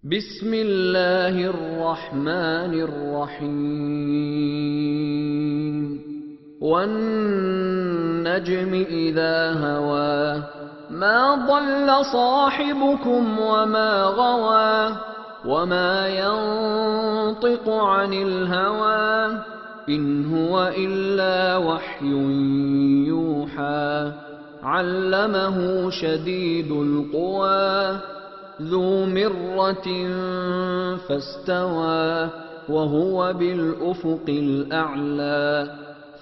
بسم الله الرحمن الرحيم والنجم إذا هوى ما ضل صاحبكم وما غوى وما ينطق عن الهوى إن هو إلا وحي يوحى علمه شديد القوى ذو مرة فاستوى وهو بالأفق الأعلى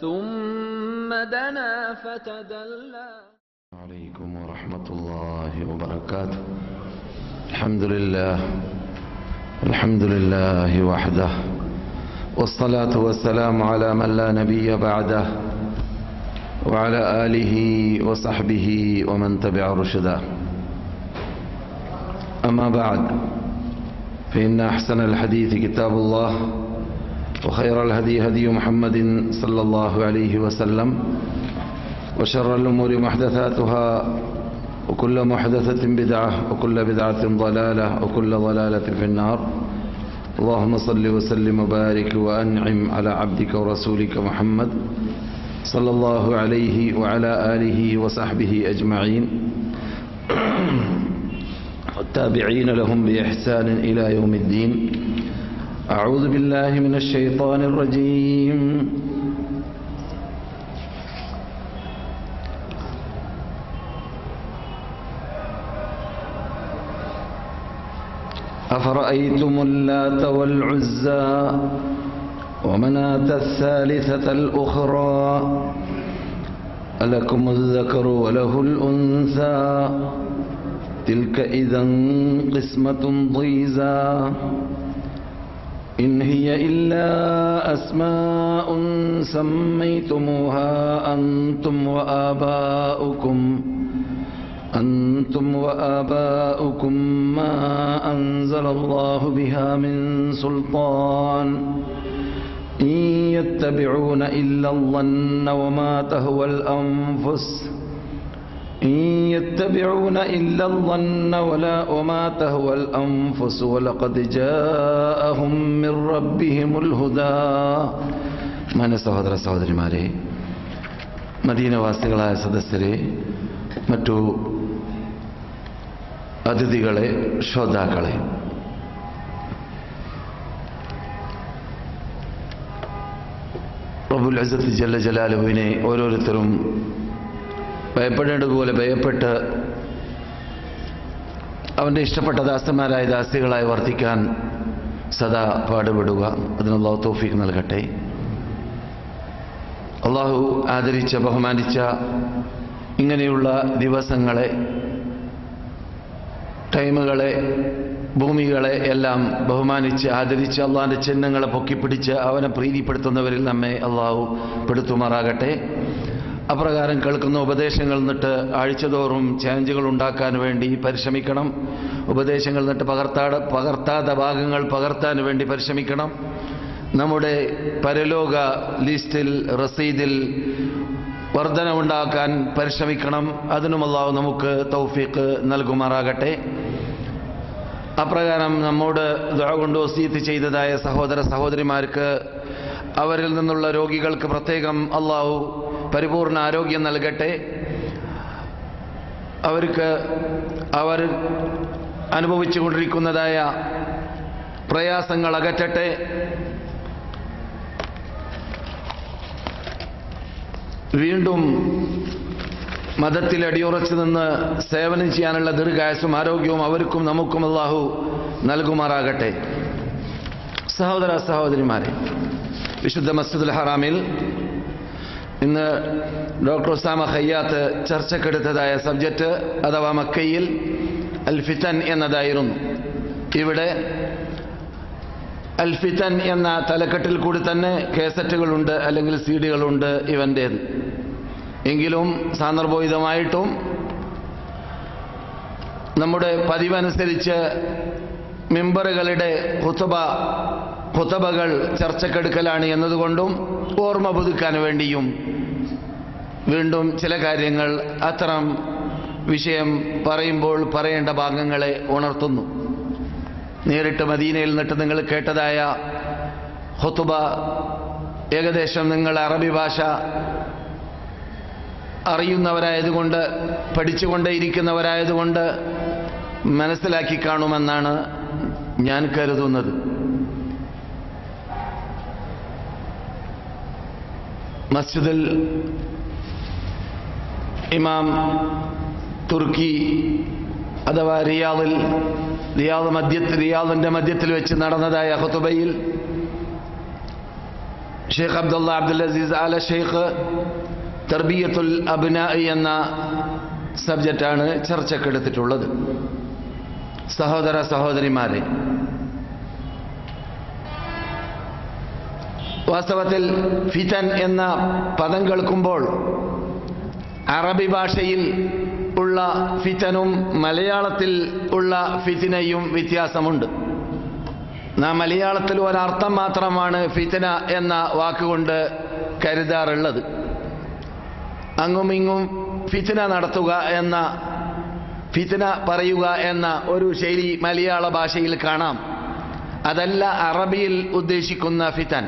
ثم دنا فتدلى. عليكم ورحمة الله وبركاته. الحمد لله وحده والصلاة والسلام على من لا نبي بعده وعلى آله وصحبه ومن تبع رشده. أما بعد فإن أحسن الحديث كتاب الله وخير الهدي هدي محمد صلى الله عليه وسلم وشر الأمور محدثاتها وكل محدثة بدعة وكل بدعة ضلالة وكل ضلالة في النار. اللهم صل وسلم وبارك وأنعم على عبدك ورسولك محمد صلى الله عليه وعلى آله وصحبه أجمعين والتابعين لهم بإحسان إلى يوم الدين. أعوذ بالله من الشيطان الرجيم. أفرأيتم اللات والعزى ومناة الثالثة الأخرى ألكم الذكر وله الأنثى تلك إذا قسمة ضيزى إن هي إلا أسماء سميتموها أنتم وآباؤكم ما أنزل الله بها من سلطان إن يتبعون إلا الظن وما تهوى الأنفس وما تهوى الأنفس ولقد جاءهم من ربهم الهدى. മാന്യ സഹോദര സഹോദരിമാരെ, മദീനവാസികളായ സദസ്യരെ, മറ്റു അതിഥികളെ, ശ്രോതാക്കളെ, റബ്ബുൽ ഇസ്സത്ത് ജല്ല ജലാലുവിനെ ഓരോരുത്തരും ഭയപ്പെടേണ്ടതുപോലെ ഭയപ്പെട്ട് അവൻ്റെ ഇഷ്ടപ്പെട്ട ദാസന്മാരായ ദാസികളായി വർത്തിക്കാൻ സദാ പാടുപെടുക. അതിന് അല്ലാഹു തൗഫീഖ് നൽകട്ടെ. അല്ലാഹു ആദരിച്ച ബഹുമാനിച്ച ഇങ്ങനെയുള്ള ദിവസങ്ങളെ, ടൈമുകളെ, ഭൂമികളെ എല്ലാം ബഹുമാനിച്ച് ആദരിച്ച് അള്ളാഹിൻ്റെ ചിഹ്നങ്ങളെ പൊക്കിപ്പിടിച്ച് അവനെ പ്രീതിപ്പെടുത്തുന്നവരിൽ നമ്മെ അള്ളാഹു പെടുത്തുമാറാകട്ടെ. അപ്രകാരം കേൾക്കുന്ന ഉപദേശങ്ങൾ നിന്നിട്ട് ആഴ്ചതോറും ചേഞ്ചുകൾ ഉണ്ടാക്കാൻ വേണ്ടി പരിശ്രമിക്കണം. ഉപദേശങ്ങൾ നിന്നിട്ട് പകർത്താത്ത ഭാഗങ്ങൾ പകർത്താൻ വേണ്ടി പരിശ്രമിക്കണം. നമ്മുടെ പരലോക ലിസ്റ്റിൽ, റസീദിൽ വർധനവുണ്ടാക്കാൻ പരിശ്രമിക്കണം. അതിനും അല്ലാഹു നമുക്ക് തൗഫീഖ് നൽകുമാറാകട്ടെ. അപ്രകാരം നമ്മോട് ദുആ കൊണ്ട് വസിയത്ത് ചെയ്തതായ സഹോദര സഹോദരിമാർക്ക്, അവരിൽ നിന്നുള്ള രോഗികൾക്ക് പ്രത്യേകം അല്ലാഹു പരിപൂർണ ആരോഗ്യം നൽകട്ടെ. അവർ അനുഭവിച്ചു കൊണ്ടിരിക്കുന്നതായ പ്രയാസങ്ങൾ അകറ്റട്ടെ. വീണ്ടും മതത്തിൽ അടിയുറച്ചു നിന്ന് സേവനം ചെയ്യാനുള്ള ദീർഘായുസ്സും ആരോഗ്യവും അവർക്കും നമുക്കും അല്ലാഹു നൽകുമാറാകട്ടെ. സഹോദര സഹോദരിമാരെ, വിശുദ്ധ മസ്ജിദുൽ ഹറാമിൽ ഇന്ന് ഡോക്ടർ ഉസാമ ഖയ്യാത്ത് ചർച്ചക്കെടുത്തതായ സബ്ജക്റ്റ് അഥവാ മക്കയിൽ അൽ ഫിതൻ എന്നതായിരുന്നു. ഇവിടെ അൽ ഫിതൻ എന്ന തലക്കെട്ടിൽ കൂടി തന്നെ കേസറ്റുകളുണ്ട്, അല്ലെങ്കിൽ CD-കളുണ്ട് ഇവൻ്റേത്. എങ്കിലും സാന്ദർഭോചിതമായിട്ടും നമ്മുടെ പതിവനുസരിച്ച് മിമ്പറുകളുടെ ഖുതുബകൾ ചർച്ചക്കെടുക്കലാണ് എന്നതുകൊണ്ടും ഓർമ്മ പുതുക്കാൻ വേണ്ടിയും വീണ്ടും ചില കാര്യങ്ങൾ അത്തരം വിഷയം പറയുമ്പോൾ പറയേണ്ട ഭാഗങ്ങളെ ഉണർത്തുന്നു. നേരിട്ട് മദീനയിൽ നിന്നിട്ട് നിങ്ങൾ കേട്ടതായ ഖുതുബ ഏകദേശം നിങ്ങൾ അറബി ഭാഷ അറിയുന്നവരായതുകൊണ്ട്, പഠിച്ചുകൊണ്ടേയിരിക്കുന്നവരായതുകൊണ്ട് മനസ്സിലാക്കി കാണുമെന്നാണ് ഞാൻ കരുതുന്നത്. മസ്ജിദുൽ ഇമാം തുർക്കി അഥവാ റിയാദിന്റെ മധ്യത്തിൽ വെച്ച് നടന്നതായ ഖുതുബയിൽ ഷെയ്ഖ് അബ്ദുൽ അസീസ് ആല ഷെയ്ഖ് തർബിയത്തുൽ അബ്നാഇ എന്ന സബ്ജക്റ്റാണ് ചർച്ചക്കെടുത്തിട്ടുള്ളത്. സഹോദര സഹോദരിമാരെ, വാസ്തവത്തിൽ ഫിതൻ എന്ന പദം കേൾക്കുമ്പോൾ അറബി ഭാഷയിൽ ഉള്ള ഫിതനും മലയാളത്തിൽ ഉള്ള ഫിത്നയും വ്യത്യാസമുണ്ട്. നാം മലയാളത്തിൽ ഒരർത്ഥം മാത്രമാണ് ഫിത്ന എന്ന വാക്കുകൊണ്ട് കരുതാറുള്ളത്. അങ്ങും ഇങ്ങും ഫിത്ന നടത്തുക എന്ന, ഫിത്ന പറയുക എന്ന ഒരു ശൈലി മലയാള ഭാഷയിൽ കാണാം. അതല്ല അറബിയിൽ ഉദ്ദേശിക്കുന്ന ഫിതൻ.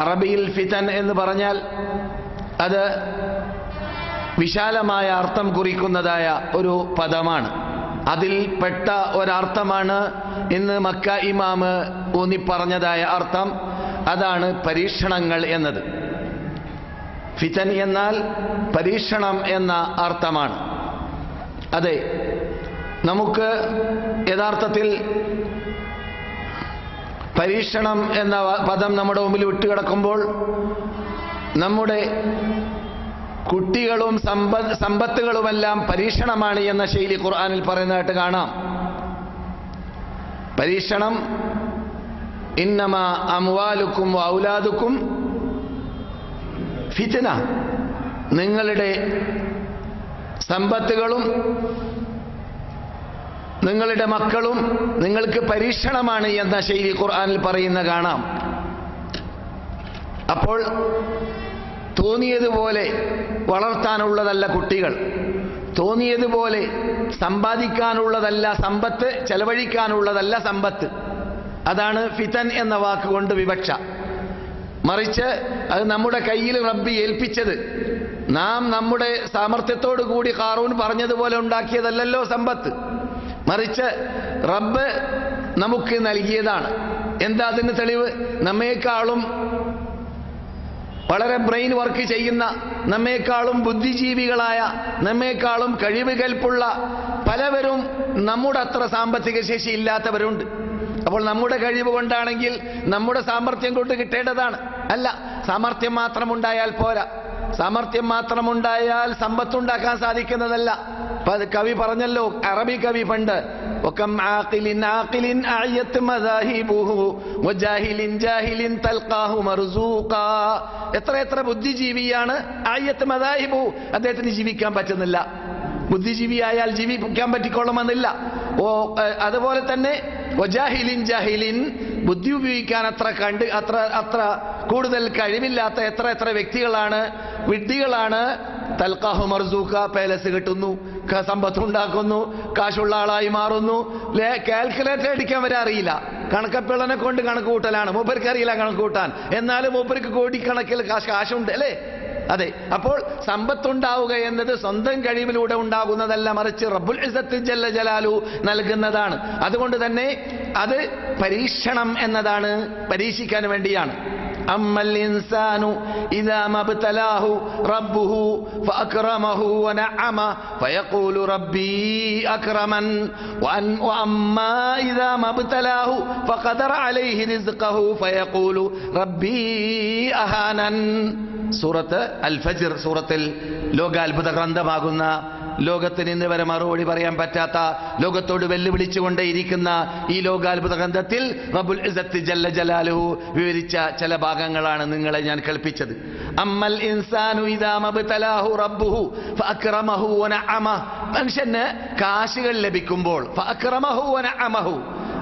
അറബിയിൽ ഫിതൻ എന്ന് പറഞ്ഞാൽ അത് വിശാലമായ അർത്ഥം കുറിക്കുന്നതായ ഒരു പദമാണ്. അതിൽ പെട്ട ഒരർത്ഥമാണ് ഇന്ന് മക്ക ഇമാമ് ഊന്നിപ്പറഞ്ഞതായ അർത്ഥം. അതാണ് പരീക്ഷണങ്ങൾ എന്നത്. ഫിതൻ എന്നാൽ പരീക്ഷണം എന്ന അർത്ഥമാണ്. അതെ, നമുക്ക് യഥാർത്ഥത്തിൽ പരീക്ഷണം എന്ന പദം നമ്മുടെ മുമ്പിൽ വിട്ടുകിടക്കുമ്പോൾ നമ്മുടെ കുട്ടികളും സമ്പത്തുകളുമെല്ലാം പരീക്ഷണമാണ് എന്ന ശൈലി ഖുർആനിൽ പറയുന്നതായിട്ട് കാണാം. പരീക്ഷണം ഇന്നമാ അംവാലുക്കും ഔലാദുക്കും ഫിത്ന, നിങ്ങളുടെ സമ്പത്തുകളും നിങ്ങളുടെ മക്കളും നിങ്ങൾക്ക് പരീക്ഷണമാണ് എന്ന ശൈലി ഖുർആനിൽ പറയുന്ന കാണാം. അപ്പോൾ തോന്നിയതുപോലെ വളർത്താനുള്ളതല്ല കുട്ടികൾ, തോന്നിയതുപോലെ സമ്പാദിക്കാനുള്ളതല്ല സമ്പത്ത്, ചെലവഴിക്കാനുള്ളതല്ല സമ്പത്ത്. അതാണ് ഫിതൻ എന്ന വാക്കുകൊണ്ട് വിവക്ഷ. മറിച്ച് അത് നമ്മുടെ കയ്യിൽ റബ്ബ് ഏൽപ്പിച്ചത്, നാം നമ്മുടെ സാമർത്ഥ്യത്തോടു കൂടി ഖാറൂൻ പറഞ്ഞതുപോലെ ഉണ്ടാക്കിയതല്ലല്ലോ സമ്പത്ത്, മറിച്ച് റബ്ബ് നമുക്ക് നൽകിയതാണ്. എന്താ അതിന് തെളിവ്? നമ്മേക്കാളും വളരെ ബ്രെയിൻ വർക്ക് ചെയ്യുന്ന, നമ്മേക്കാളും ബുദ്ധിജീവികളായ, നമ്മേക്കാളും കഴിവ് കൽപ്പുള്ള പലവരും നമ്മുടെ അത്ര സാമ്പത്തിക ശേഷി ഇല്ലാത്തവരുണ്ട്. അപ്പോൾ നമ്മുടെ കഴിവ് കൊണ്ടാണെങ്കിൽ നമ്മുടെ സാമർത്ഥ്യം കൊണ്ട് കിട്ടേണ്ടതാണ്. അല്ല, സാമർത്ഥ്യം മാത്രമുണ്ടായാൽ പോരാ. സാമർത്ഥ്യം മാത്രമുണ്ടായാൽ സമ്പത്തുണ്ടാക്കാൻ സാധിക്കുന്നതല്ല. കവി പറഞ്ഞല്ലോ, അറബി കവി പണ്ട്, എത്ര എത്ര ബുദ്ധിജീവിയാണ് ആയത്ത് മദാഹിബു, അദ്ദേഹത്തിന് ജീവിക്കാൻ പറ്റുന്നില്ല. ബുദ്ധിജീവിയായാൽ ജീവിക്കാൻ പറ്റിക്കൊള്ളുമെന്നില്ല. അതുപോലെ തന്നെ വജാഹിലിൻ ജാഹിലിൻ, ബുദ്ധി ഉപയോഗിക്കാൻ അത്ര കൂടുതൽ കഴിവില്ലാത്ത എത്ര എത്ര വ്യക്തികളാണ്, വിഡ്ഢികളാണ്. തൽഖാഹു മർസൂഖ, പേലസ് കിട്ടുന്നു, സമ്പത്തുണ്ടാക്കുന്നു, കാശുള്ള ആളായി മാറുന്നു. കാൽക്കുലേറ്റർ അടിക്കാൻ വരെ അറിയില്ല, കണക്കപ്പിള്ളനെ കൊണ്ട് കണക്ക് കൂട്ടലാണ്. മൂപ്പർക്ക് അറിയില്ല കണക്ക് കൂട്ടാൻ, എന്നാലും മൂപ്പർക്ക് കോടിക്കണക്കിൽ കാശുണ്ട് അല്ലേ? അതെ. അപ്പോൾ സമ്പത്തുണ്ടാവുക എന്നത് സ്വന്തം കഴിവിലൂടെ ഉണ്ടാകുന്നതല്ല, മറിച്ച് റബ്ബുൽ ഇസ്സത്ത് ജല്ല ജലാലു നൽകുന്നതാണ്. അതുകൊണ്ട് തന്നെ അത് പരീക്ഷണം എന്നതാണ്, പരീക്ഷിക്കാൻ വേണ്ടിയാണ്. അമ്മൽ ഇൻസാനു ഇദാ മബ്തലാഹു റബ്ബുഹു ഫഅക്റമഹു വനഅമ ഫയഖൂലു റബ്ബി അക്രമൻ വഅമ്മാ ഇദാ മബ്തലാഹു ഫഖദറ അലൈഹി റിസ്ഖഹു ഫയഖൂലു റബ്ബി അഹാനൻ. സൂറത്ത് അൽ ഫജ്ർ, സൂറത്തിൽ ലോകാത്ഭുത ഗ്രന്ഥമാകുന്ന, ലോകത്തിന് ഇന്ന് വരെ മറുപടി പറയാൻ പറ്റാത്ത, ലോകത്തോട് വെല്ലുവിളിച്ചുകൊണ്ടേയിരിക്കുന്ന ഈ ലോകാത്ഭുത ഗ്രന്ഥത്തിൽ റബ്ബുൽ ഇസ്സത്ത് ജല്ല ജലാലുഹു വിവരിച്ച ചില ഭാഗങ്ങളാണ് നിങ്ങളെ ഞാൻ കേൾപ്പിച്ചത്. അമ്മൽ ഇൻസാനു ഇദാ മബ്തലാഹു റബ്ബുഹു ഫഅക്റമഹു വനഅമ, മനുഷ്യന് കാശുകൾ ലഭിക്കുമ്പോൾ ഫഅക്റമഹു വനഅമഹു,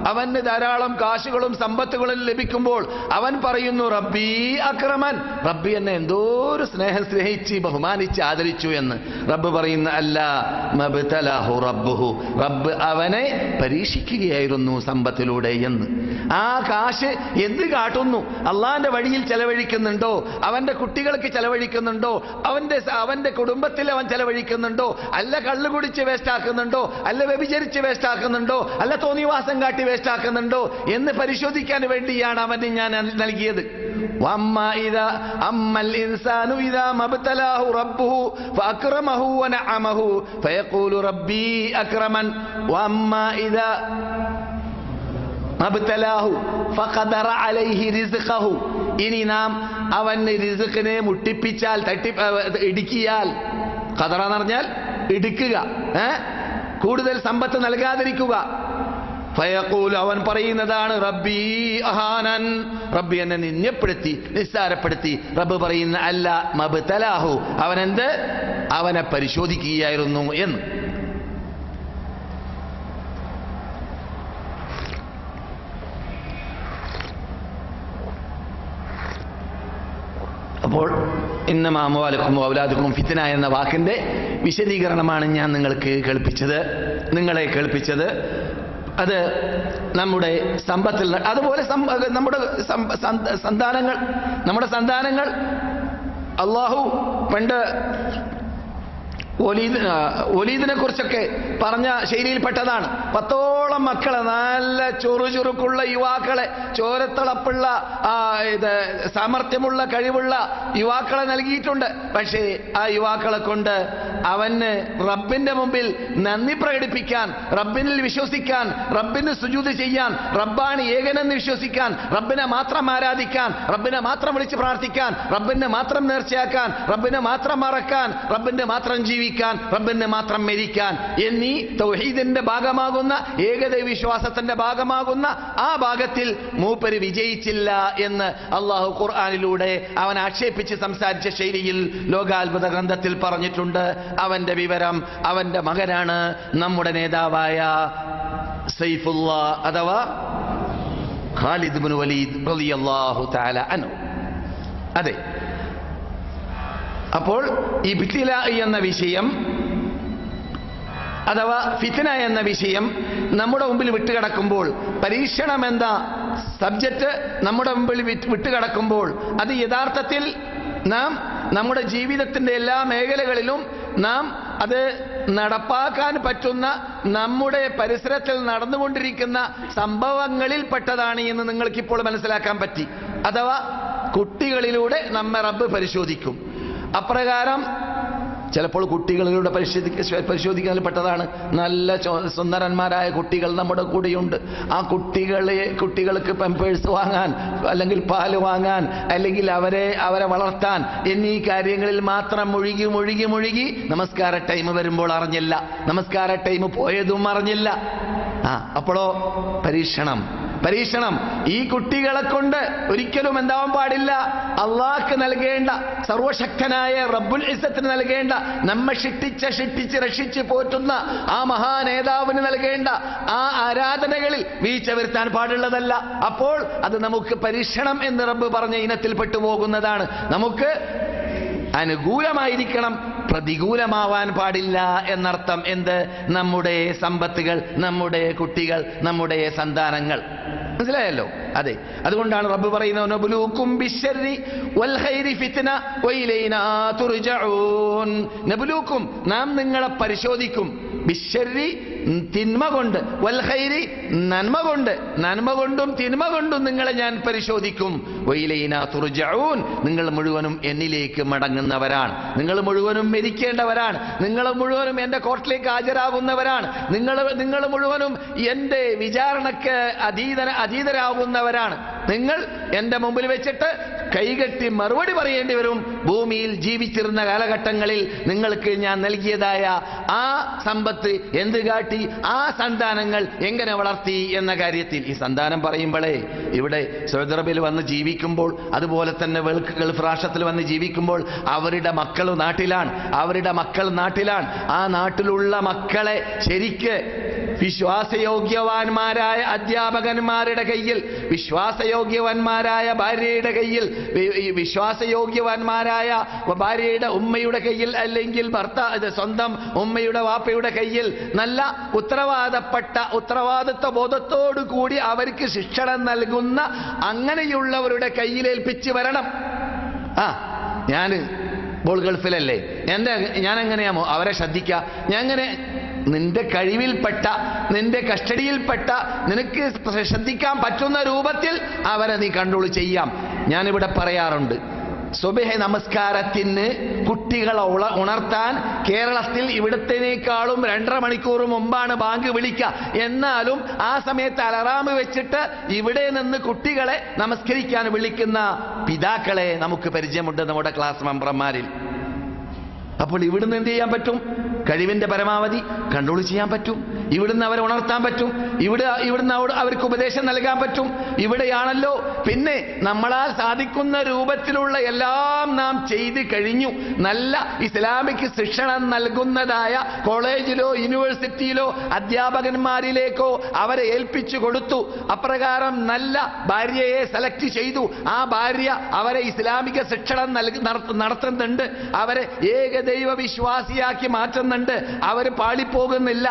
അവന് ധാരാളം കാശുകളും സമ്പത്തുകളും ലഭിക്കുമ്പോൾ അവൻ പറയുന്നു റബ്ബി അക്രമൻ, റബ്ബി എന്നെ എന്തോരു സ്നേഹിച്ച് ബഹുമാനിച്ച് ആദരിച്ചു എന്ന്. റബ്ബ് പറയുന്ന അല്ല, മബ്തലഹു റബ്ബുഹു, റബ്ബ് അവനെ പരീക്ഷിക്കുകയായിരുന്നു സമ്പത്തിലൂടെ എന്ന്. ആ കാശ് എന്ത് കാട്ടുന്നു? അള്ളാന്റെ വഴിയിൽ ചെലവഴിക്കുന്നുണ്ടോ? അവന്റെ കുട്ടികൾക്ക് ചെലവഴിക്കുന്നുണ്ടോ? അവന്റെ കുടുംബത്തിൽ അവൻ ചെലവഴിക്കുന്നുണ്ടോ? അല്ല കള്ളു കുടിച്ച് വേസ്റ്റ് ആക്കുന്നുണ്ടോ? അല്ല വ്യഭിചരിച്ച് വേസ്റ്റ് ആക്കുന്നുണ്ടോ? അല്ല തോന്നിവാസം കാട്ടി വേസ്റ്റ് ആക്കുന്നുണ്ടോ എന്ന് പരിശോധിക്കാൻ വേണ്ടിയാണ് അവന് ഞാൻ നൽകിയത്. അമ്മൽ ഇൻസാനു ഇദാ മബ്തലാഹു റബ്ബുഹു ഫഅക്രമഹു വനഅമഹു ഫയഖൂലു റബ്ബി അക്രമൻ വഅമ്മാ ഇദാ മബ്തലാഹു ഫഖദറ അലൈഹി റിസ്ഖഹു. ഇനി നാം അവന് റിസ്ഖിനെ മുട്ടിപ്പിച്ചാൽ, ഇടുക്കിയാൽ, ഖദറ എന്ന് പറഞ്ഞാൽ ഇടുക്കുക, കൂടുതൽ സമ്പത്ത് നൽകാതിരിക്കുക. ഫയഖൂൽ, അവൻ പറയുന്നതാണ് റബ്ബി അഹാനൻ, റബ്ബി എന്നെ നിന്യപ്പെടുത്തി, നിസ്സാരപ്പെടുത്തി. റബ്ബ് പറയുന്ന അല്ല, മബ്തലാഹു, അവനെന്ത്, അവനെ പരിശോധിക്കുകയായിരുന്നു എന്ന്. അപ്പോൾ ഇന്നമാ അംവാലുക്കും ഔലാദുക്കും ഫിത്ന എന്ന വാക്കിന്റെ വിശദീകരണമാണ് ഞാൻ നിങ്ങളെ കേൾപ്പിച്ചത്. അത് നമ്മുടെ സമ്പത്തിൽ, അതുപോലെ നമ്മുടെ സന്താനങ്ങൾ അള്ളാഹു പണ്ട് ഒലീദിനെ കുറിച്ചൊക്കെ പറഞ്ഞ ശൈലിയിൽപ്പെട്ടതാണ്. 10ഓളം മക്കളെ, നല്ല ചുറുചുറുക്കുള്ള യുവാക്കളെ, ചോരത്തിളപ്പുള്ള സാമർഥ്യമുള്ള കഴിവുള്ള യുവാക്കളെ നൽകിയിട്ടുണ്ട്. പക്ഷേ ആ യുവാക്കളെ കൊണ്ട് അവന് റബ്ബിന്റെ മുമ്പിൽ നന്ദി പ്രകടിപ്പിക്കാൻ, റബ്ബിനിൽ വിശ്വസിക്കാൻ, റബ്ബിന് സുജൂദ് ചെയ്യാൻ, റബ്ബാണ് ഏകനെന്ന് വിശ്വസിക്കാൻ, റബ്ബിനെ മാത്രം ആരാധിക്കാൻ, റബ്ബിനെ മാത്രം വിളിച്ച് പ്രാർത്ഥിക്കാൻ, റബ്ബിനെ മാത്രം നേർച്ചയാക്കാൻ, റബ്ബിനെ മാത്രം മറക്കാൻ, റബ്ബിന്റെ മാത്രം ജീവിക്കാൻ, റബ്ബിനെ മാത്രം മരിക്കാൻ എന്നീ തൗഹീദിന്റെ ഭാഗമാകുന്ന, ഏകദൈവ വിശ്വാസത്തിന്റെ ഭാഗമാകുന്ന ആ ഭാഗത്തിൽ മൂപ്പര് വിജയിച്ചില്ല എന്ന് അള്ളാഹു ഖുർആനിലൂടെ അവൻ ആക്ഷേപിച്ച് സംസാരിച്ച ശൈലിയിൽ ലോകാത്ഭുത ഗ്രന്ഥത്തിൽ പറഞ്ഞിട്ടുണ്ട്. അവന്റെ വിവരം അവന്റെ മകനാണ് നമ്മുടെ നേതാവായ സൈഫുല്ലാ അഥവാ ഖാലിദ് ഇബ്നു വലീദ് റളിയല്ലാഹു തആല അൻഹു. അതെ, അപ്പോൾ ഈ ഇബ്തിലാ എന്ന വിഷയം അഥവാ ഫിത്ന എന്ന വിഷയം നമ്മുടെ മുമ്പിൽ വിട്ടുകിടക്കുമ്പോൾ, പരീക്ഷണം എന്ന സബ്ജക്റ്റ് നമ്മുടെ മുമ്പിൽ വിട്ടുകിടക്കുമ്പോൾ, അത് യഥാർത്ഥത്തിൽ നാം നമ്മുടെ ജീവിതത്തിന്റെ എല്ലാ മേഖലകളിലും നാം അത് നടപ്പാക്കാൻ പറ്റുന്ന, നമ്മുടെ പരിസരത്തിൽ നടന്നുകൊണ്ടിരിക്കുന്ന സംഭവങ്ങളിൽ പെട്ടതാണ് എന്ന് നിങ്ങൾക്കിപ്പോൾ മനസ്സിലാക്കാൻ പറ്റി. അഥവാ കുട്ടികളിലൂടെ നമ്മെ റബ്ബ് പരിശോധിക്കും. അപ്രകാരം ചിലപ്പോൾ കുട്ടികളിലൂടെ പരിശോധിക്കാൻ പെട്ടതാണ്. നല്ല സുന്ദരന്മാരായ കുട്ടികൾ നമ്മുടെ കൂടെയുണ്ട്. ആ കുട്ടികൾക്ക് പമ്പേഴ്സ് വാങ്ങാൻ, അല്ലെങ്കിൽ പാല് വാങ്ങാൻ, അല്ലെങ്കിൽ അവരെ വളർത്താൻ എന്നീ കാര്യങ്ങളിൽ മാത്രം മുഴുകി നമസ്കാര ടൈം വരുമ്പോൾ അറിഞ്ഞില്ല, നമസ്കാര ടൈം പോയതും അറിഞ്ഞില്ല. അപ്പോഴോ പരീക്ഷണം ഈ കുട്ടികളെ കൊണ്ട് ഒരിക്കലും എന്താവാൻ പാടില്ല. അള്ളാഹ്ക്ക് നൽകേണ്ട, സർവശക്തനായ റബ്ബുൽ ഇസ്സത്തിന് നൽകേണ്ട, നമ്മെ ശിക്ഷിച്ച് രക്ഷിച്ച് പോറ്റുന്ന ആ മഹാനേതാവിന് നൽകേണ്ട ആ ആരാധനകളിൽ വീഴ്ച വരുത്താൻ പാടുള്ളതല്ല. അപ്പോൾ അത് നമുക്ക് പരീക്ഷണം എന്ന് റബ്ബ് പറഞ്ഞ ഇനത്തിൽ പെട്ടുപോകുന്നതാണ്. നമുക്ക് അനുകൂലമായിരിക്കണം, പ്രതികൂലമാവാൻ പാടില്ല എന്നർത്ഥം. എന്ത്? നമ്മുടെ സമ്പത്തുകൾ, നമ്മുടെ കുട്ടികൾ, നമ്മുടെ സന്താനങ്ങൾ. മനസ്സിലായല്ലോ? അതെ, അതുകൊണ്ടാണ് റബ്ബ് പറയുന്നത് നബ്ലൂക്കും ബിശ്ശർരി വൽ ഖൈരി ഫിത്ന വഇലൈനാ തുർജഊൻ. നബ്ലൂക്കും, നാം നിങ്ങളെ പരിശോധിക്കും, ബിശ്ശർരി തിന്മ കൊണ്ട്, വൽ ഖൈരി നന്മ കൊണ്ടും തിന്മ കൊണ്ടും നിങ്ങളെ ഞാൻ പരിശോധിക്കും. വഇലൈനാ തുർജഊൻ, നിങ്ങൾ മുഴുവനും എന്നിലേക്ക് മടങ്ങുന്നവരാണ്, നിങ്ങൾ മുഴുവനും മരിക്കേണ്ടവരാണ്, നിങ്ങൾ മുഴുവനും എന്റെ കോർട്ടിലേക്ക് ഹാജരാകുന്നവരാണ്, നിങ്ങൾ മുഴുവനും എന്റെ വിചാരണക്ക് അതീതരാകുന്നവരാണ്. നിങ്ങൾ എന്റെ മുമ്പിൽ വെച്ചിട്ട് കൈകെട്ടി മറുപടി പറയേണ്ടി വരും. ഭൂമിയിൽ ജീവിച്ചിരുന്ന കാലഘട്ടങ്ങളിൽ നിങ്ങൾക്ക് ഞാൻ നൽകിയതായ ആ സമ്പത്ത് എന്ത് കാട്ടി, ആ സന്താനങ്ങൾ എങ്ങനെ വളർത്തി എന്ന കാര്യത്തിൽ. ഈ സന്താനം പറയുമ്പോഴേ ഇവിടെ സൗദി അറേബ്യയിൽ വന്ന് ജീവിക്കുമ്പോൾ, അതുപോലെ തന്നെ ഗൾഫ് രാഷ്ട്രത്തിൽ വന്ന് ജീവിക്കുമ്പോൾ അവരുടെ മക്കൾ നാട്ടിലാണ്. ആ നാട്ടിലുള്ള മക്കളെ ശരിക്ക് വിശ്വാസയോഗ്യവാന്മാരായ അധ്യാപകന്മാരുടെ കയ്യിൽ, വിശ്വാസയോഗ്യവാന്മാരായ ഭാര്യയുടെ കയ്യിൽ, വിശ്വാസയോഗ്യവാന്മാരായ ഭാര്യയുടെ ഉമ്മയുടെ കയ്യിൽ, അല്ലെങ്കിൽ സ്വന്തം ഉമ്മയുടെ വാപ്പയുടെ കയ്യിൽ നല്ല ഉത്തരവാദിത്വ ബോധത്തോടു കൂടി അവർക്ക് ശിക്ഷണം നൽകുന്ന അങ്ങനെയുള്ളവരുടെ കയ്യിലേൽപ്പിച്ച് വരണം. ഞാൻ ബോൾ ഗൾഫിലല്ലേ, ഞാൻ എങ്ങനെയാമോ അവരെ ശ്രദ്ധിക്കുക? ഞാൻ അങ്ങനെ നിന്റെ കഴിവിൽപ്പെട്ട, നിന്റെ കസ്റ്റഡിയിൽപ്പെട്ട, നിനക്ക് ശ്രദ്ധിക്കാൻ പറ്റുന്ന രൂപത്തിൽ അവരെ നീ കൺട്രോൾ ചെയ്യാം. ഞാനിവിടെ പറയാറുണ്ട്, സുബഹി നമസ്കാരത്തിന് കുട്ടികളെ ഉണർത്താൻ കേരളത്തിൽ ഇവിടത്തേക്കാളും 2.5 മണിക്കൂർ മുമ്പാണ് ബാങ്ക് വിളിക്കുക. എന്നാലും ആ സമയത്ത് അലാറം വെച്ചിട്ട് ഇവിടെ നിന്ന് കുട്ടികളെ നമസ്കരിക്കാൻ വിളിക്കുന്ന പിതാക്കളെ നമുക്ക് പരിചയമുണ്ട് നമ്മുടെ ക്ലാസ് മെമ്പർമാരിൽ. അപ്പോൾ ഇവിടുന്ന് എന്ത് ചെയ്യാൻ പറ്റും? കഴിവിന്റെ പരമാവധി കൺട്രോൾ ചെയ്യാൻ പറ്റും. ഇവിടുന്ന് അവരെ ഉണർത്താൻ പറ്റും. ഇവിടുന്ന് അവർക്ക് ഉപദേശം നൽകാൻ പറ്റും. ഇവിടെയാണല്ലോ. പിന്നെ നമ്മളാൽ സാധിക്കുന്ന രൂപത്തിലുള്ള എല്ലാം നാം ചെയ്ത് കഴിഞ്ഞു. നല്ല ഇസ്ലാമിക് ശിക്ഷണം നൽകുന്നതായ കോളേജിലോ യൂണിവേഴ്സിറ്റിയിലോ അധ്യാപകന്മാരിലേക്കോ അവരെ ഏൽപ്പിച്ചു കൊടുത്തു. അപ്രകാരം നല്ല ഭാര്യയെ സെലക്ട് ചെയ്തു. ആ ഭാര്യ അവരെ ഇസ്ലാമിക ശിക്ഷണം നടത്തുന്നുണ്ട്. അവരെ ഏകദൈവ വിശ്വാസിയാക്കി മാറ്റുന്നുണ്ട്. അവർ പാളിപ്പോകുന്നില്ല.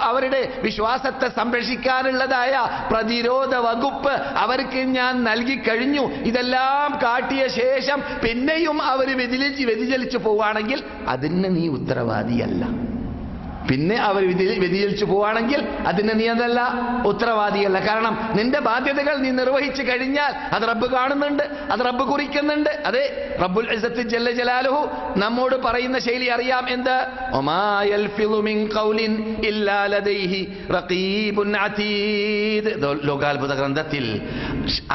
അവരുടെ വിശ്വാസത്തെ സംരക്ഷിക്കാനുള്ളതായ പ്രതിരോധ വകുപ്പ് അവർക്ക് ഞാൻ നൽകി കഴിഞ്ഞു. ഇതെല്ലാം കാട്ടിയ ശേഷം പിന്നെയും അവർ വ്യതിചലിച്ചു പോവുകയാണെങ്കിൽ അതിന് നീ ഉത്തരവാദിയല്ല. പിന്നെ അവർ വ്യതിചലിച്ചു പോവുകയാണെങ്കിൽ അതിന് നീ അതല്ല, ഉത്തരവാദിയല്ല. കാരണം നിന്റെ ബാധ്യതകൾ നീ നിർവഹിച്ചു കഴിഞ്ഞാൽ അത് റബ്ബ് കാണുന്നുണ്ട്, അത് റബ്ബ് കുറിക്കുന്നുണ്ട്. അതെ, റബ്ബുൽ ഇസ്സത്ത് ജല്ല ജലാലുഹു നമ്മോട് പറയുന്ന ശൈലി അറിയാം. എന്ത്? വമാ യൽഫിളു മിൻ ഖൗലിൻ ഇല്ലാ ലദൈഹി റഖീബുൻ അതീദ്. ലോകാത്ഭുത ഗ്രന്ഥത്തിൽ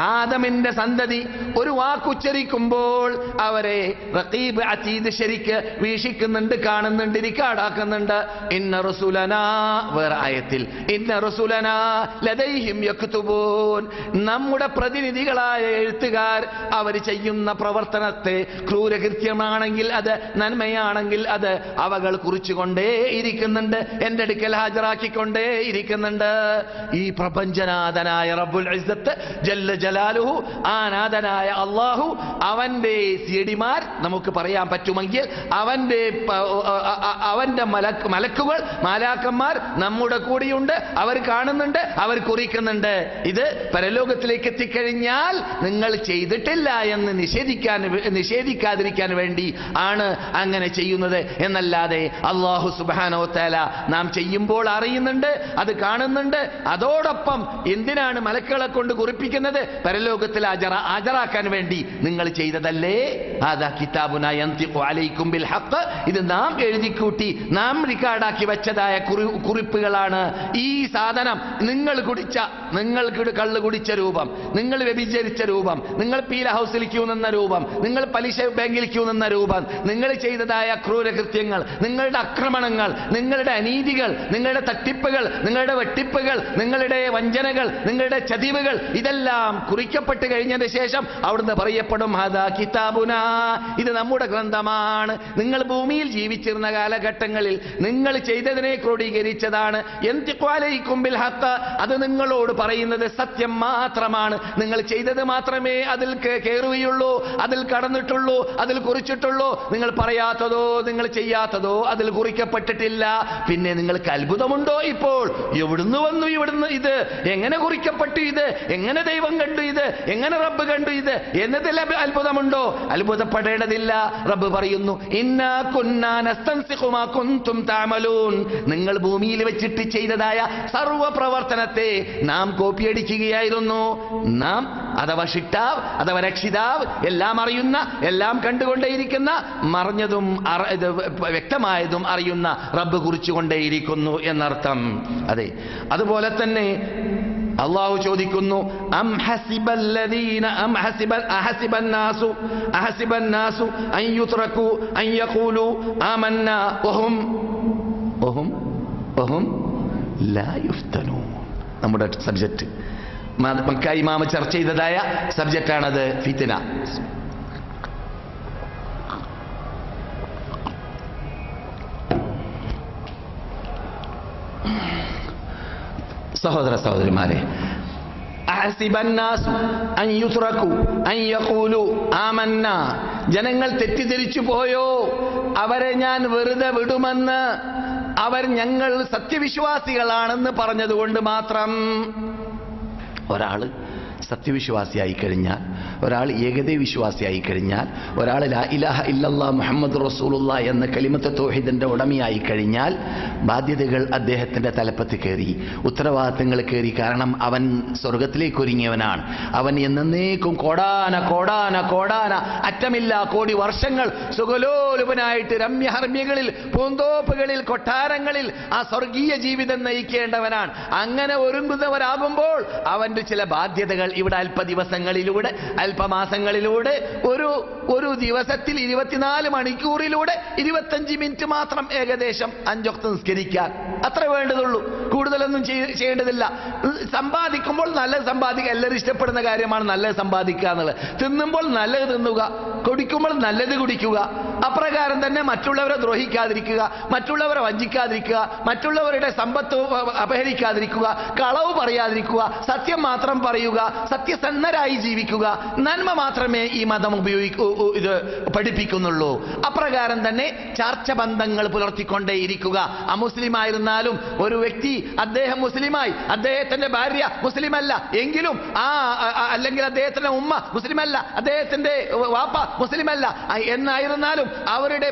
ആദമിന്റെ സന്തതി ഒരു വാക്കുച്ചരിക്കുമ്പോൾ അവരെ റഖീബ് അതീദ് ശരിക്ക് വീക്ഷിക്കുന്നുണ്ട്, കാണുന്നുണ്ട്, റിക്കാർഡാക്കുന്നുണ്ട്. ഇന്ന റസൂലനാ, വേറെ ആയത്തിൽ ഇന്ന റസൂലനാ ലദൈഹിം യക്തുബൂൻ. നമ്മുടെ പ്രതിനിധികളായ എഴുത്തുകാർ അവർ ചെയ്യുന്ന പ്രവർത്തനത്തെ, ക്രൂരകൃത്യമാണെങ്കിൽ അത്, നന്മയാണെങ്കിൽ അത് അവകൾ കുറിച്ചുകൊണ്ടേ ഇരിക്കുന്നുണ്ട്, എന്റെ അടുക്കൽ ഹാജരാക്കിക്കൊണ്ടേ ഇരിക്കുന്നുണ്ട്. ഈ പ്രപഞ്ചനാഥനായ റബ്ബുൽ ഇസ്സത്ത് ജല്ല ജലാലുഹു, ആ നാഥനായ അല്ലാഹു, അവന്റെ സിഡിമാർ നമുക്ക് പറയാൻ പറ്റുമെങ്കിൽ അവന്റെ മലക്കുകൾ, മാലാക്കന്മാർ നമ്മുടെ കൂടെയുണ്ട്. അവർ കാണുന്നുണ്ട്, അവർ കുറിക്കുന്നുണ്ട്. ഇത് പരലോകത്തിലേക്ക് എത്തിക്കഴിഞ്ഞാൽ നിങ്ങൾ ചെയ്തിട്ടില്ല എന്ന് നിഷേധിക്കാതിരിക്കാൻ വേണ്ടി ആണ് അങ്ങനെ ചെയ്യുന്നത്. എന്നല്ലാതെ അല്ലാഹു സുബ്ഹാനഹു വ തആല നാം ചെയ്യുമ്പോൾ അറിയുന്നുണ്ട്, അത് കാണുന്നുണ്ട്. അതോടൊപ്പം എന്തിനാണ് മലക്കുകളെ കൊണ്ട് കുറിപ്പിക്കുന്നത്? പരലോകത്തിൽ ഹാജരാക്കാൻ വേണ്ടി. നിങ്ങൾ ചെയ്തതല്ലേ? ആദാ കിതാബുനാ യൻതിഖു അലൈക്കും ബിൽ ഹഖ്. ഇത് നാം എഴുതിക്കൂട്ടി, നാം റിക്കാർഡാക്കി വെച്ചതായ കുറിപ്പുകളാണ്. ഈ സാധനം നിങ്ങൾ കള്ള് കുടിച്ച രൂപം, നിങ്ങൾ വ്യഭിചരിച്ച രൂപം, നിങ്ങൾ പീല ഹൗസിൽ ക്യൂ നിന്ന രൂപം, നിങ്ങൾ പലിശ ബാങ്കിൽ ക്യൂ നിന്ന രൂപം, നിങ്ങൾ ചെയ്തതായ ക്രൂരകൃത്യങ്ങൾ, നിങ്ങളുടെ ആക്രമണങ്ങൾ, നിങ്ങളുടെ അനീതികൾ, നിങ്ങളുടെ തട്ടിപ്പുകൾ, നിങ്ങളുടെ വെട്ടിപ്പുകൾ, നിങ്ങളുടെ വഞ്ചനകൾ, നിങ്ങളുടെ ചതിവുകൾ, ഇതെല്ലാം കുറിക്കപ്പെട്ട് കഴിഞ്ഞതിന് ശേഷം അവിടുന്ന് പറയപ്പെടും ഹാദാ കിതാബുനാ, ഇത് നമ്മുടെ ഗ്രന്ഥമാണ്. നിങ്ങൾ ഭൂമിയിൽ ജീവിച്ചിരുന്ന കാലഘട്ടങ്ങളിൽ നിങ്ങൾ ചെയ്തതിനെ ക്രോഡീകരിച്ചതാണ്. യൻതിഖു അലൈക്കും ബിൽ ഹഖ്. അത് നിങ്ങളോട് പറയുന്നത് സത്യം മാത്രമാണ്. നിങ്ങൾ ചെയ്തത് മാത്രമേ അതിൽ കയറുകയുള്ളൂ, അതിൽ കടന്നിട്ടുള്ളൂ, അതിൽ കുറിച്ചിട്ടുള്ളൂ. നിങ്ങൾ പറയാത്തതോ നിങ്ങൾ ചെയ്യാത്തതോ അതിൽ കുറിക്കപ്പെട്ടിട്ടില്ല. പിന്നെ നിങ്ങൾക്ക് അത്ഭുതമുണ്ടോ? ഇപ്പോൾ എവിടുന്ന് വന്നു? ഇവിടുന്ന് ഇത് എങ്ങനെ കുറിക്കപ്പെട്ടു? ഇത് എങ്ങനെ ദൈവം കണ്ടു? ഇത് എങ്ങനെ റബ്ബ് കണ്ടു? ഇത് എന്നതിൽ അത്ഭുതമുണ്ടോ? അത്ഭുതപ്പെടേണ്ടതില്ല. റബ്ബ് പറയുന്നു, ഇന്നാ കുന്നാ നസ്തൻസിഖു മാ കുൻതും തഅമലൂൻ. നിങ്ങൾ ഭൂമിയിൽ വെച്ചിട്ട് ചെയ്തതായ സർവ്വ പ്രവർത്തനത്തെ നാം കോപ്പിയടിക്കുകയായിരുന്നു. നാം അഥവാ ഷിട്ടാവ് അഥവാ രക്ഷിതാവ്, എല്ലാം അറിയുന്ന, എല്ലാം കണ്ടുകൊണ്ടേയിരിക്കുന്ന, മറഞ്ഞതും വ്യക്തമായതും അറിയുന്ന റബ്ബ് കുറിച്ചുകൊണ്ടേയിരിക്കുന്നു എന്നർത്ഥം. അതെ, അതുപോലെ തന്നെ അല്ലാഹു ചോദിക്കുന്നു, അഹസിബൻ നാസു അൻ യുത്റകു അൻ യഖൂലു ആമന്നാ വഹും ലാ യുഫ്തനൂൻ. നമ്മുടെ സബ്ജക്റ്റ് മക്ക ഇമാമ ചർച്ച ചെയ്തതായ സബ്ജക്റ്റാണത്, ഫിത്ന. സഹോദര സഹോദരിമാരെ, ജനങ്ങൾ തെറ്റിദ്ധരിച്ചു പോയോ അവരെ ഞാൻ വെറുതെ വിടുമെന്ന്? അവർ ഞങ്ങൾ സത്യവിശ്വാസികളാണെന്ന് പറഞ്ഞതുകൊണ്ട് മാത്രം. ഒരാള് സത്യവിശ്വാസിയായി കഴിഞ്ഞാൽ, ഒരാൾ ഏകദൈവ വിശ്വാസിയായി കഴിഞ്ഞാൽ, ഒരാൾ ലാ ഇലാഹ ഇല്ലല്ലാഹ് മുഹമ്മദ് റസൂലുള്ളാഹ് എന്ന കലിമത്ത് തൗഹീദിന്റെ ഉടമയായി കഴിഞ്ഞാൽ ബാധ്യതകൾ അദ്ദേഹത്തിന്റെ തലപ്പത്ത് കയറി, ഉത്തരവാദിത്തങ്ങൾ കയറി. കാരണം അവൻ സ്വർഗത്തിലേക്ക് ഒരുങ്ങിയവനാണ്. അവൻ എന്നേക്കും കോടാന കോടാന കോടാന അറ്റമില്ല കോടി വർഷങ്ങൾ സുഖലോലുപനായിട്ട് രമ്യഹർമ്മ്യകളിൽ, പൂന്തോപ്പുകളിൽ, കൊട്ടാരങ്ങളിൽ ആ സ്വർഗീയ ജീവിതം നയിക്കേണ്ടവനാണ്. അങ്ങനെ ഒരുങ്ങുന്നവരാകുമ്പോൾ അവന്റെ ചില ബാധ്യതകൾ ഇവിടെ അല്പ ദിവസങ്ങളിലൂടെ, അല്പമാസങ്ങളിലൂടെ, ഒരു ദിവസത്തിൽ 24 മണിക്കൂറിലൂടെ 25 മിനിറ്റ് മാത്രം ഏകദേശം 5 വക്ത് നിസ്കരിക്കാൻ അത്ര വേണ്ടതുള്ളൂ. കൂടുതലൊന്നും ചെയ്യേണ്ടതില്ല. സമ്പാദിക്കുമ്പോൾ നല്ലത് സമ്പാദിക്കുക. എല്ലാവരും ഇഷ്ടപ്പെടുന്ന കാര്യമാണ് നല്ലത് സമ്പാദിക്കുക എന്നുള്ളത്. തിന്നുമ്പോൾ നല്ലത് തിന്നുക, കുടിക്കുമ്പോൾ നല്ലത് കുടിക്കുക. അപ്രകാരം തന്നെ മറ്റുള്ളവരെ ദ്രോഹിക്കാതിരിക്കുക, മറ്റുള്ളവരെ വഞ്ചിക്കാതിരിക്കുക, മറ്റുള്ളവരുടെ സമ്പത്ത് അപഹരിക്കാതിരിക്കുക, കളവ് പറയാതിരിക്കുക, സത്യം മാത്രം പറയുക, സത്യസന്ധരായി ജീവിക്കുക. നന്മ മാത്രമേ ഈ മതം ഇത് പഠിപ്പിക്കുന്നുള്ളൂ. അപ്രകാരം തന്നെ ചാർച്ച ബന്ധങ്ങൾ പുലർത്തിക്കൊണ്ടേയിരിക്കുക. അമുസ്ലിമായിരുന്നാലും ഒരു വ്യക്തി അദ്ദേഹം മുസ്ലിമായി, അദ്ദേഹത്തിന്റെ ഭാര്യ മുസ്ലിമല്ല എങ്കിലും അല്ലെങ്കിൽ അദ്ദേഹത്തിന്റെ ഉമ്മ മുസ്ലിമല്ല, അദ്ദേഹത്തിന്റെ വാപ്പ മുസ്ലിമല്ല എന്നായിരുന്നാലും അവരുടെ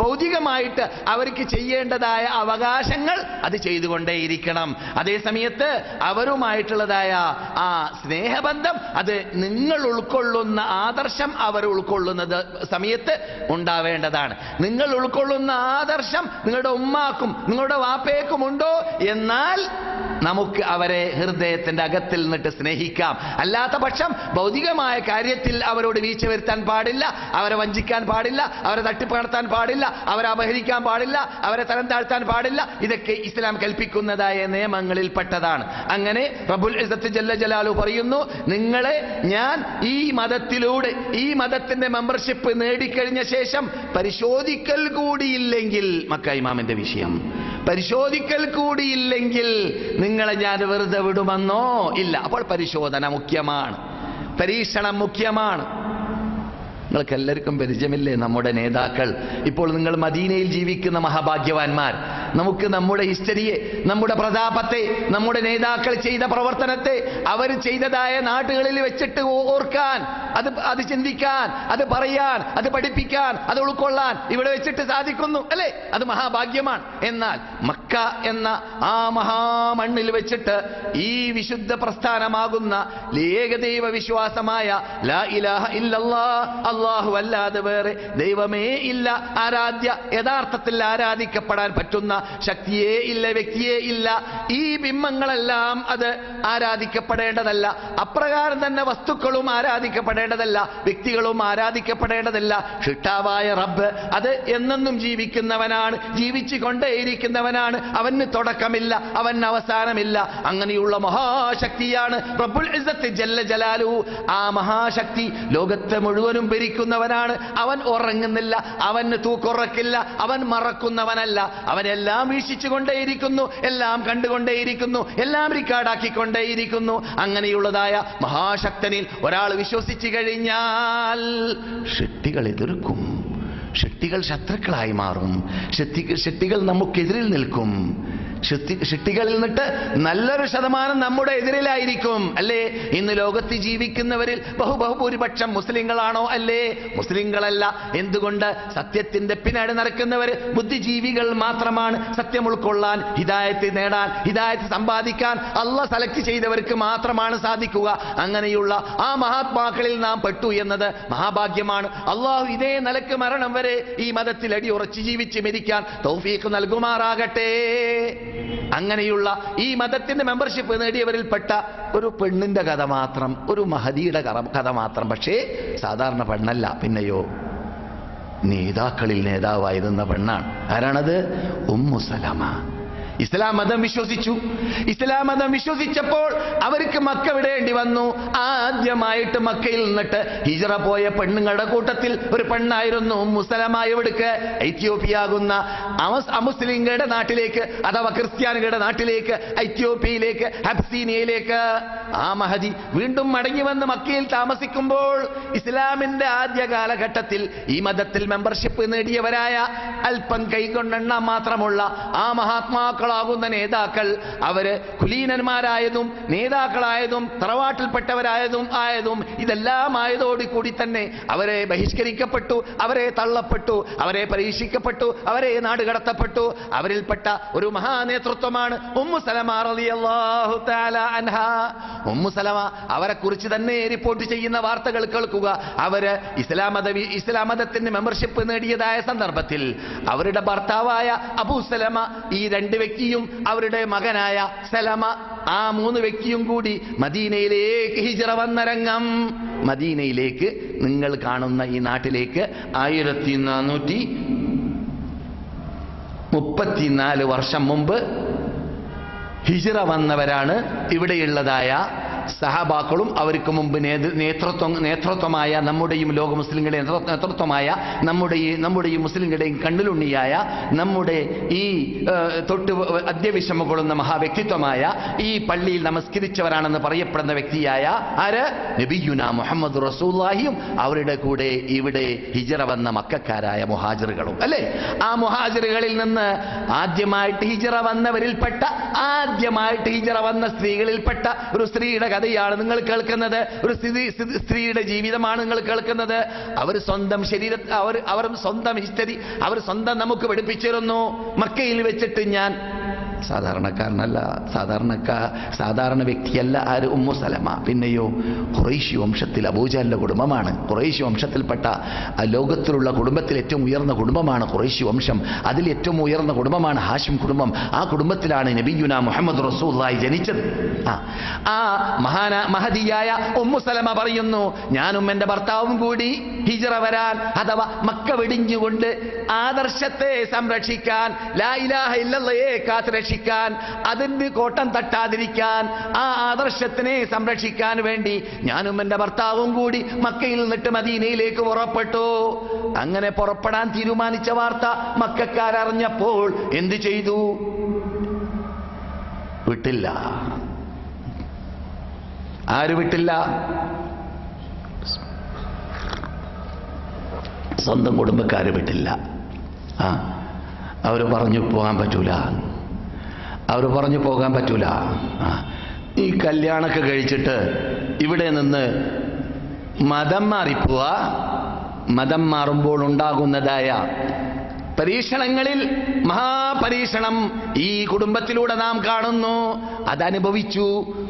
ഭൗതികമായിട്ട് അവർക്ക് ചെയ്യേണ്ടതായ അവകാശങ്ങൾ അത് ചെയ്തുകൊണ്ടേയിരിക്കണം. അതേസമയത്ത് അവരുമായിട്ടുള്ളതായ ആ സ്നേഹബന്ധം അത് നിങ്ങൾ ഉൾക്കൊള്ളുന്ന ആദർശം അവർ ഉൾക്കൊള്ളുന്നത് സമയത്ത് ഉണ്ടാവേണ്ടതാണ്. നിങ്ങൾ ഉൾക്കൊള്ളുന്ന ആദർശം നിങ്ങളുടെ ഉമ്മാക്കും നിങ്ങളുടെ വാപ്പയ്ക്കും ഉണ്ടോ എന്നാൽ നമുക്ക് അവരെ ഹൃദയത്തിന്റെ അകത്തിൽ നിന്നിട്ട് സ്നേഹിക്കാം. അല്ലാത്ത പക്ഷം ഭൗതികമായ കാര്യത്തിൽ അവരോട് വീഴ്ച വരുത്താൻ പാടില്ല, അവരെ വഞ്ചിക്കാൻ പാടില്ല, അവരെ തട്ടിപ്പ് നടത്താൻ പാടില്ല, അവരെ അപഹരിക്കാൻ പാടില്ല, അവരെ തരം താഴ്ത്താൻ പാടില്ല. ഇതൊക്കെ ഇസ്ലാം കൽപ്പിക്കുന്നതായ നിയമങ്ങളിൽ പെട്ടതാണ്. അങ്ങനെ റബ്ബുൽ ഇസ്സത്ത് ജല്ല ജലാലു പറയുന്നു, നിങ്ങളെ ഞാൻ ഈ മതത്തിലൂടെ, ഈ മതത്തിന്റെ മെമ്പർഷിപ്പ് നേടിക്കഴിഞ്ഞ ശേഷം പരിശോധിക്കൽ കൂടിയില്ലെങ്കിൽ, മക്ക ഇമാമിന്റെ വിഷയം, പരിശോധിക്കൽ കൂടിയില്ലെങ്കിൽ നിങ്ങളെ ഞാൻ വെറുതെ വിടുമെന്നോ? ഇല്ല. അപ്പോൾ പരിശോധന മുഖ്യമാണ്, പരീക്ഷണം മുഖ്യമാണ്. നിങ്ങൾക്ക് എല്ലാവർക്കും പരിചയമില്ലേ നമ്മുടെ നേതാക്കൾ? ഇപ്പോൾ നിങ്ങൾ മദീനയിൽ ജീവിക്കുന്ന മഹാഭാഗ്യവാന്മാർ. നമുക്ക് നമ്മുടെ ഹിസ്റ്ററിയെ, നമ്മുടെ പ്രതാപത്തെ, നമ്മുടെ നേതാക്കൾ ചെയ്ത പ്രവർത്തനത്തെ, അവർ ചെയ്തതായ നാട്ടുകളിൽ വെച്ചിട്ട് ഓർക്കാൻ, അത് ചിന്തിക്കാൻ, അത് പറയാൻ, അത് പഠിപ്പിക്കാൻ, അത് ഉൾക്കൊള്ളാൻ ഇവിടെ വെച്ചിട്ട് സാധിക്കുന്നു അല്ലേ? അത് മഹാഭാഗ്യമാണ്. എന്നാൽ മക്ക എന്ന ആ മഹാമണ്ണിൽ വെച്ചിട്ട് ഈ വിശുദ്ധ പ്രസ്ഥാനമാകുന്ന ഏകദൈവ വിശ്വാസമായ ലാ ഇലാഹ ഇല്ലല്ലാഹ്, അല്ലാഹു അല്ലാതെ വേറെ ദൈവമേ ഇല്ല, ആരാധ്യ, യഥാർത്ഥത്തിൽ ആരാധിക്കപ്പെടാൻ പറ്റുന്ന ശക്തിയേ ഇല്ല, വ്യക്തിയേ ഇല്ല. ഈ ബിംബങ്ങളെല്ലാം അത് ആരാധിക്കപ്പെടേണ്ടതല്ല. അപ്രകാരം തന്നെ വസ്തുക്കളും ആരാധിക്കപ്പെടേണ്ടതല്ല, വ്യക്തികളും ആരാധിക്കപ്പെടേണ്ടതല്ല. ഷിട്ടാവായ റബ്ബ് അത് എന്നെന്നും ജീവിക്കുന്നവനാണ്, ജീവിച്ചു കൊണ്ടേയിരിക്കുന്നവനാണ്. അവന് തുടക്കമില്ല, അവന് അവസാനമില്ല. അങ്ങനെയുള്ള മഹാശക്തിയാണ് റബ്ബുൽ ഇസ്സത്ത് ജല്ല ജലാലു. ആ മഹാശക്തി ലോകത്തെ മുഴുവനും ഭരിക്കുന്നവനാണ്. അവൻ ഉറങ്ങുന്നില്ല, അവന് തൂക്കുറക്കില്ല, അവൻ മറക്കുന്നവനല്ല. അവനെല്ലാം വീക്ഷിച്ചു കൊണ്ടേയിരിക്കുന്നു, എല്ലാം കണ്ടുകൊണ്ടേയിരിക്കുന്നു, എല്ലാം റിക്കാർഡാക്കിക്കൊണ്ടേയിരിക്കുന്നു. അങ്ങനെയുള്ളതായ മഹാശക്തനിൽ ഒരാൾ വിശ്വസിച്ചു കഴിഞ്ഞാൽ ശക്തികൾ എതിർക്കും, ശക്തികൾ ശത്രുക്കളായി മാറും, ശക്തികൾ നമുക്കെതിരിൽ നിൽക്കും. ശക്തികളിൽ നിന്നിട്ട് നല്ലൊരു ശതമാനം നമ്മുടെ എതിരിലായിരിക്കും അല്ലേ? ഇന്ന് ലോകത്ത് ജീവിക്കുന്നവരിൽ ബഹുഭൂരിപക്ഷം മുസ്ലിങ്ങളാണോ? അല്ലേ? മുസ്ലിങ്ങളല്ല. എന്തുകൊണ്ട്? സത്യത്തിന്റെ പിന്നാടി നടക്കുന്നവർ ബുദ്ധിജീവികൾ മാത്രമാണ്. സത്യം ഉൾക്കൊള്ളാൻ, ഹിദായത്ത് നേടാൻ, ഹിദായത്ത് സമ്പാദിക്കാൻ അള്ളാഹ് സെലക്ട് ചെയ്തവർക്ക് മാത്രമാണ് സാധിക്കുക. അങ്ങനെയുള്ള ആ മഹാത്മാക്കളിൽ നാം പെട്ടു എന്നത് മഹാഭാഗ്യമാണ്. അള്ളാഹു ഇതേ നിലക്ക് മരണം വരെ ഈ മതത്തിൽ അടിയുറച്ച് ജീവിച്ച് മരിക്കാൻ തൗഫീഖ് നൽകുമാറാകട്ടെ. അങ്ങനെയുള്ള ഈ മതത്തിന്റെ മെമ്പർഷിപ്പ് നേടിയവരിൽപ്പെട്ട ഒരു പെണ്ണിന്റെ കഥ മാത്രം, ഒരു മഹദിയുടെ കഥ മാത്രം. പക്ഷേ സാധാരണ പെണ്ണല്ല, പിന്നെയോ നേതാക്കളിൽ നേതാവായിരുന്ന പെണ്ണാണ്. ആരാണത്? ഉമ്മു സലമ. ഇസ്ലാം മതം വിശ്വസിച്ചു. ഇസ്ലാം മതം വിശ്വസിച്ചപ്പോൾ അവർക്ക് മക്ക വിടേണ്ടി വന്നു. ആദ്യമായിട്ട് മക്കയിൽ നിന്നിട്ട് ഹിജ്റ പോയ പെണ്ണുങ്ങളുടെ കൂട്ടത്തിൽ ഒരു പെണ്ണായിരുന്നു ഉമ്മു സലമ. എവിടേക്ക്? എത്യോപ്യാകുന്ന അമുസ്ലിങ്ങളുടെ നാട്ടിലേക്ക്, അഥവാ ക്രിസ്ത്യാനികളുടെ നാട്ടിലേക്ക്, എത്യോപ്യയിലേക്ക്, അബ്സീനിയയിലേക്ക്. ആ മഹദി വീണ്ടും മടങ്ങി വന്ന് മക്കയിൽ താമസിക്കുമ്പോൾ ഇസ്ലാമിന്റെ ആദ്യ കാലഘട്ടത്തിൽ ഈ മതത്തിൽ മെമ്പർഷിപ്പ് നേടിയവരായ അല്പം കൈകൊണ്ടെണ്ണ മാത്രമുള്ള ആ മഹാത്മാക്കളാകുന്ന നേതാക്കൾ, അവര് കുലീനന്മാരായതും നേതാക്കളായതും തറവാട്ടിൽപ്പെട്ടവരായതും ഇതെല്ലാം ആയതോടുകൂടി തന്നെ അവരെ ബഹിഷ്കരിക്കപ്പെട്ടു, അവരെ തള്ളപ്പെട്ടു, അവരെ പരീക്ഷിക്കപ്പെട്ടു, അവരെ നാടുകടത്തപ്പെട്ടു. അവരിൽപ്പെട്ട ഒരു മഹാനേതൃത്വമാണ് ഉമ്മു സലമ റളിയല്ലാഹു തആല അൻഹാ. ഉമ്മു സലമ അവരെ കുറിച്ച് തന്നെ റിപ്പോർട്ട് ചെയ്യുന്ന വാർത്തകൾ കേൾക്കുക. അവര് ഇസ്ലാം മതത്തിന് മെമ്പർഷിപ്പ് നേടിയതായ സന്ദർഭത്തിൽ അവരുടെ ഭർത്താവായ അബൂ സലമ, ഈ രണ്ട് വ്യക്തിയും അവരുടെ മകനായ സലമ, ആ മൂന്ന് വ്യക്തിയും കൂടി മദീനയിലേക്ക് ഹിജ്റ വന്ന രംഗം. മദീനയിലേക്ക്, നിങ്ങൾ കാണുന്ന ഈ നാട്ടിലേക്ക് 1434 വർഷം മുമ്പ് ഹിജ്റ വന്നവരാണ് ഇവിടെയുള്ളതായ സഹാബാക്കളും അവർക്ക് മുമ്പ് നേതൃത്വമായ നമ്മുടെയും ലോക മുസ്ലിങ്ങളുടെ നേതൃത്വമായ നമ്മുടെയും മുസ്ലിങ്ങളുടെയും കണ്ണിലുണ്ണിയായ നമ്മുടെ ഈ തൊട്ട് അദ്യവിഷമ കൊള്ളുന്ന മഹാവ്യക്തിത്വമായ ഈ പള്ളിയിൽ നമസ്കരിച്ചവരാണെന്ന് പറയപ്പെടുന്ന വ്യക്തിയായ ആര്? നബിയുനാ മുഹമ്മദ് റസൂലുള്ളാഹിയും അവരുടെ കൂടെ ഇവിടെ ഹിജ്റ വന്ന മക്കക്കാരായ മുഹാജിറുകളും അല്ലേ? ആ മുഹാജിറുകളിൽ നിന്ന് ആദ്യമായിട്ട് ഹിജ്റ വന്നവരിൽപ്പെട്ട, ആദ്യമായിട്ട് ഹിജ്റ വന്ന സ്ത്രീകളിൽപ്പെട്ട ഒരു സ്ത്രീയുടെ കഥയാണ് നിങ്ങൾ കേൾക്കുന്നത്. ഒരു സ്ത്രീയുടെ ജീവിതമാണ് നിങ്ങൾ കേൾക്കുന്നത്. അവർ സ്വന്തം അവർ സ്വന്തം ഹിസ്റ്ററി അവർ സ്വന്തം നമുക്ക് പഠിപ്പിച്ചിരുന്നു. മക്കയിൽ വെച്ചിട്ട് ഞാൻ സാധാരണക്കാരനല്ല, സാധാരണ വ്യക്തിയല്ല. ആര്? ഉമ്മു സലമ. പിന്നെയോ ഖുറൈശി വംശത്തിൽ അബൂജഹലിന്റെ കുടുംബമാണ്. ഖുറൈശി വംശത്തിൽപ്പെട്ട ലോകത്തിലുള്ള കുടുംബത്തിൽ ഏറ്റവും ഉയർന്ന കുടുംബമാണ് ഖുറൈശി വംശം. അതിൽ ഏറ്റവും ഉയർന്ന കുടുംബമാണ് ഹാഷിം കുടുംബം. ആ കുടുംബത്തിലാണ് നബിയുനാ മുഹമ്മദ് റസൂലുള്ളാഹി ജനിച്ചത്. ആ മഹദിയായ ഉമ്മു സലമ പറയുന്നു, ഞാനും എൻ്റെ ഭർത്താവും കൂടി ഹിജ്റ വരാൻ, അഥവാ മക്ക വെടിഞ്ഞുകൊണ്ട് ആദർശത്തെ സംരക്ഷിക്കാൻ, ലാ ഇലാഹ ഇല്ലല്ലാഹയെ കാത്തുരക്ഷിക്കാൻ, അതിന് കോട്ടം തട്ടാതിരിക്കാൻ, ആ ആദർശത്തിനെ സംരക്ഷിക്കാൻ വേണ്ടി ഞാനും എൻ്റെ ഭർത്താവും കൂടി മക്കയിൽ നിന്നിട്ട് മദീനയിലേക്ക് പുറപ്പെട്ടു. അങ്ങനെ പുറപ്പെടാൻ തീരുമാനിച്ച വാർത്ത മക്കക്കാരറിഞ്ഞപ്പോൾ എന്ത് ചെയ്തു? വിട്ടില്ല. ആര് വിട്ടില്ല? സ്വന്തം കുടുംബക്കാര് വിട്ടില്ല. അവർ പറഞ്ഞു പോകാൻ പറ്റൂല. ഈ കല്യാണമൊക്കെ കഴിച്ചിട്ട് ഇവിടെ നിന്ന് മതം മാറിപ്പോവാ, മതം മാറുമ്പോൾ ഉണ്ടാകുന്നതായ പരീക്ഷണങ്ങളിൽ മഹാപരീക്ഷണം ഈ കുടുംബത്തിലൂടെ നാം കാണുന്നു. അതനുഭവിച്ചു.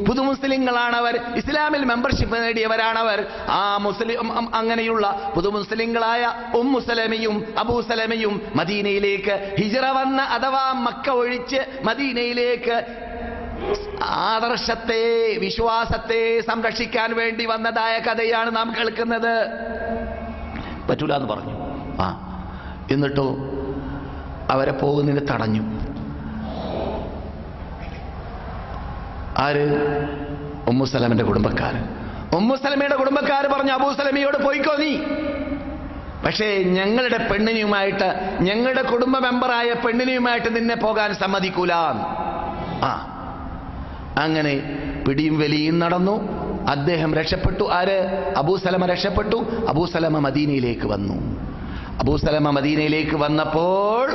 പുതുമുസ്ലിങ്ങളാണവർ, ഇസ്ലാമിൽ മെമ്പർഷിപ്പ് നേടിയവരാണവർ. ആ അങ്ങനെയുള്ള പുതുമുസ്ലിങ്ങളായ ഉമ്മു സലമയും അബൂ സലമയും മദീനയിലേക്ക് ഹിജ്റ വന്ന, അഥവാ മക്ക ഒഴിച്ച് മദീനയിലേക്ക് ആദർശത്തെ, വിശ്വാസത്തെ സംരക്ഷിക്കാൻ വേണ്ടി വന്നതായ കഥയാണ് നാം കേൾക്കുന്നത്. പറ്റൂല എന്ന് പറഞ്ഞു. എന്നിട്ടോ അവരെ പോകുന്നതിന് തടഞ്ഞു. ആര്? ഉമ്മു സലമയുടെ കുടുംബക്കാര്. ഉമ്മു സലമയുടെ കുടുംബക്കാര് പറഞ്ഞു, അബൂ സലമയോട് പോയിക്കോ നീ, പക്ഷേ ഞങ്ങളുടെ പെണ്ണിനുമായിട്ട്, ഞങ്ങളുടെ കുടുംബ മെമ്പറായ പെണ്ണിനുമായിട്ട് നിന്നെ പോകാൻ സമ്മതിക്കൂല. അങ്ങനെ പിടിയും വലിയും നടന്നു. അദ്ദേഹം രക്ഷപ്പെട്ടു. ആര്? അബൂ സലമ രക്ഷപ്പെട്ടു. അബൂ സലമ മദീനയിലേക്ക് വന്നു. അബൂ സലമ മദീനയിലേക്ക് വന്നപ്പോൾ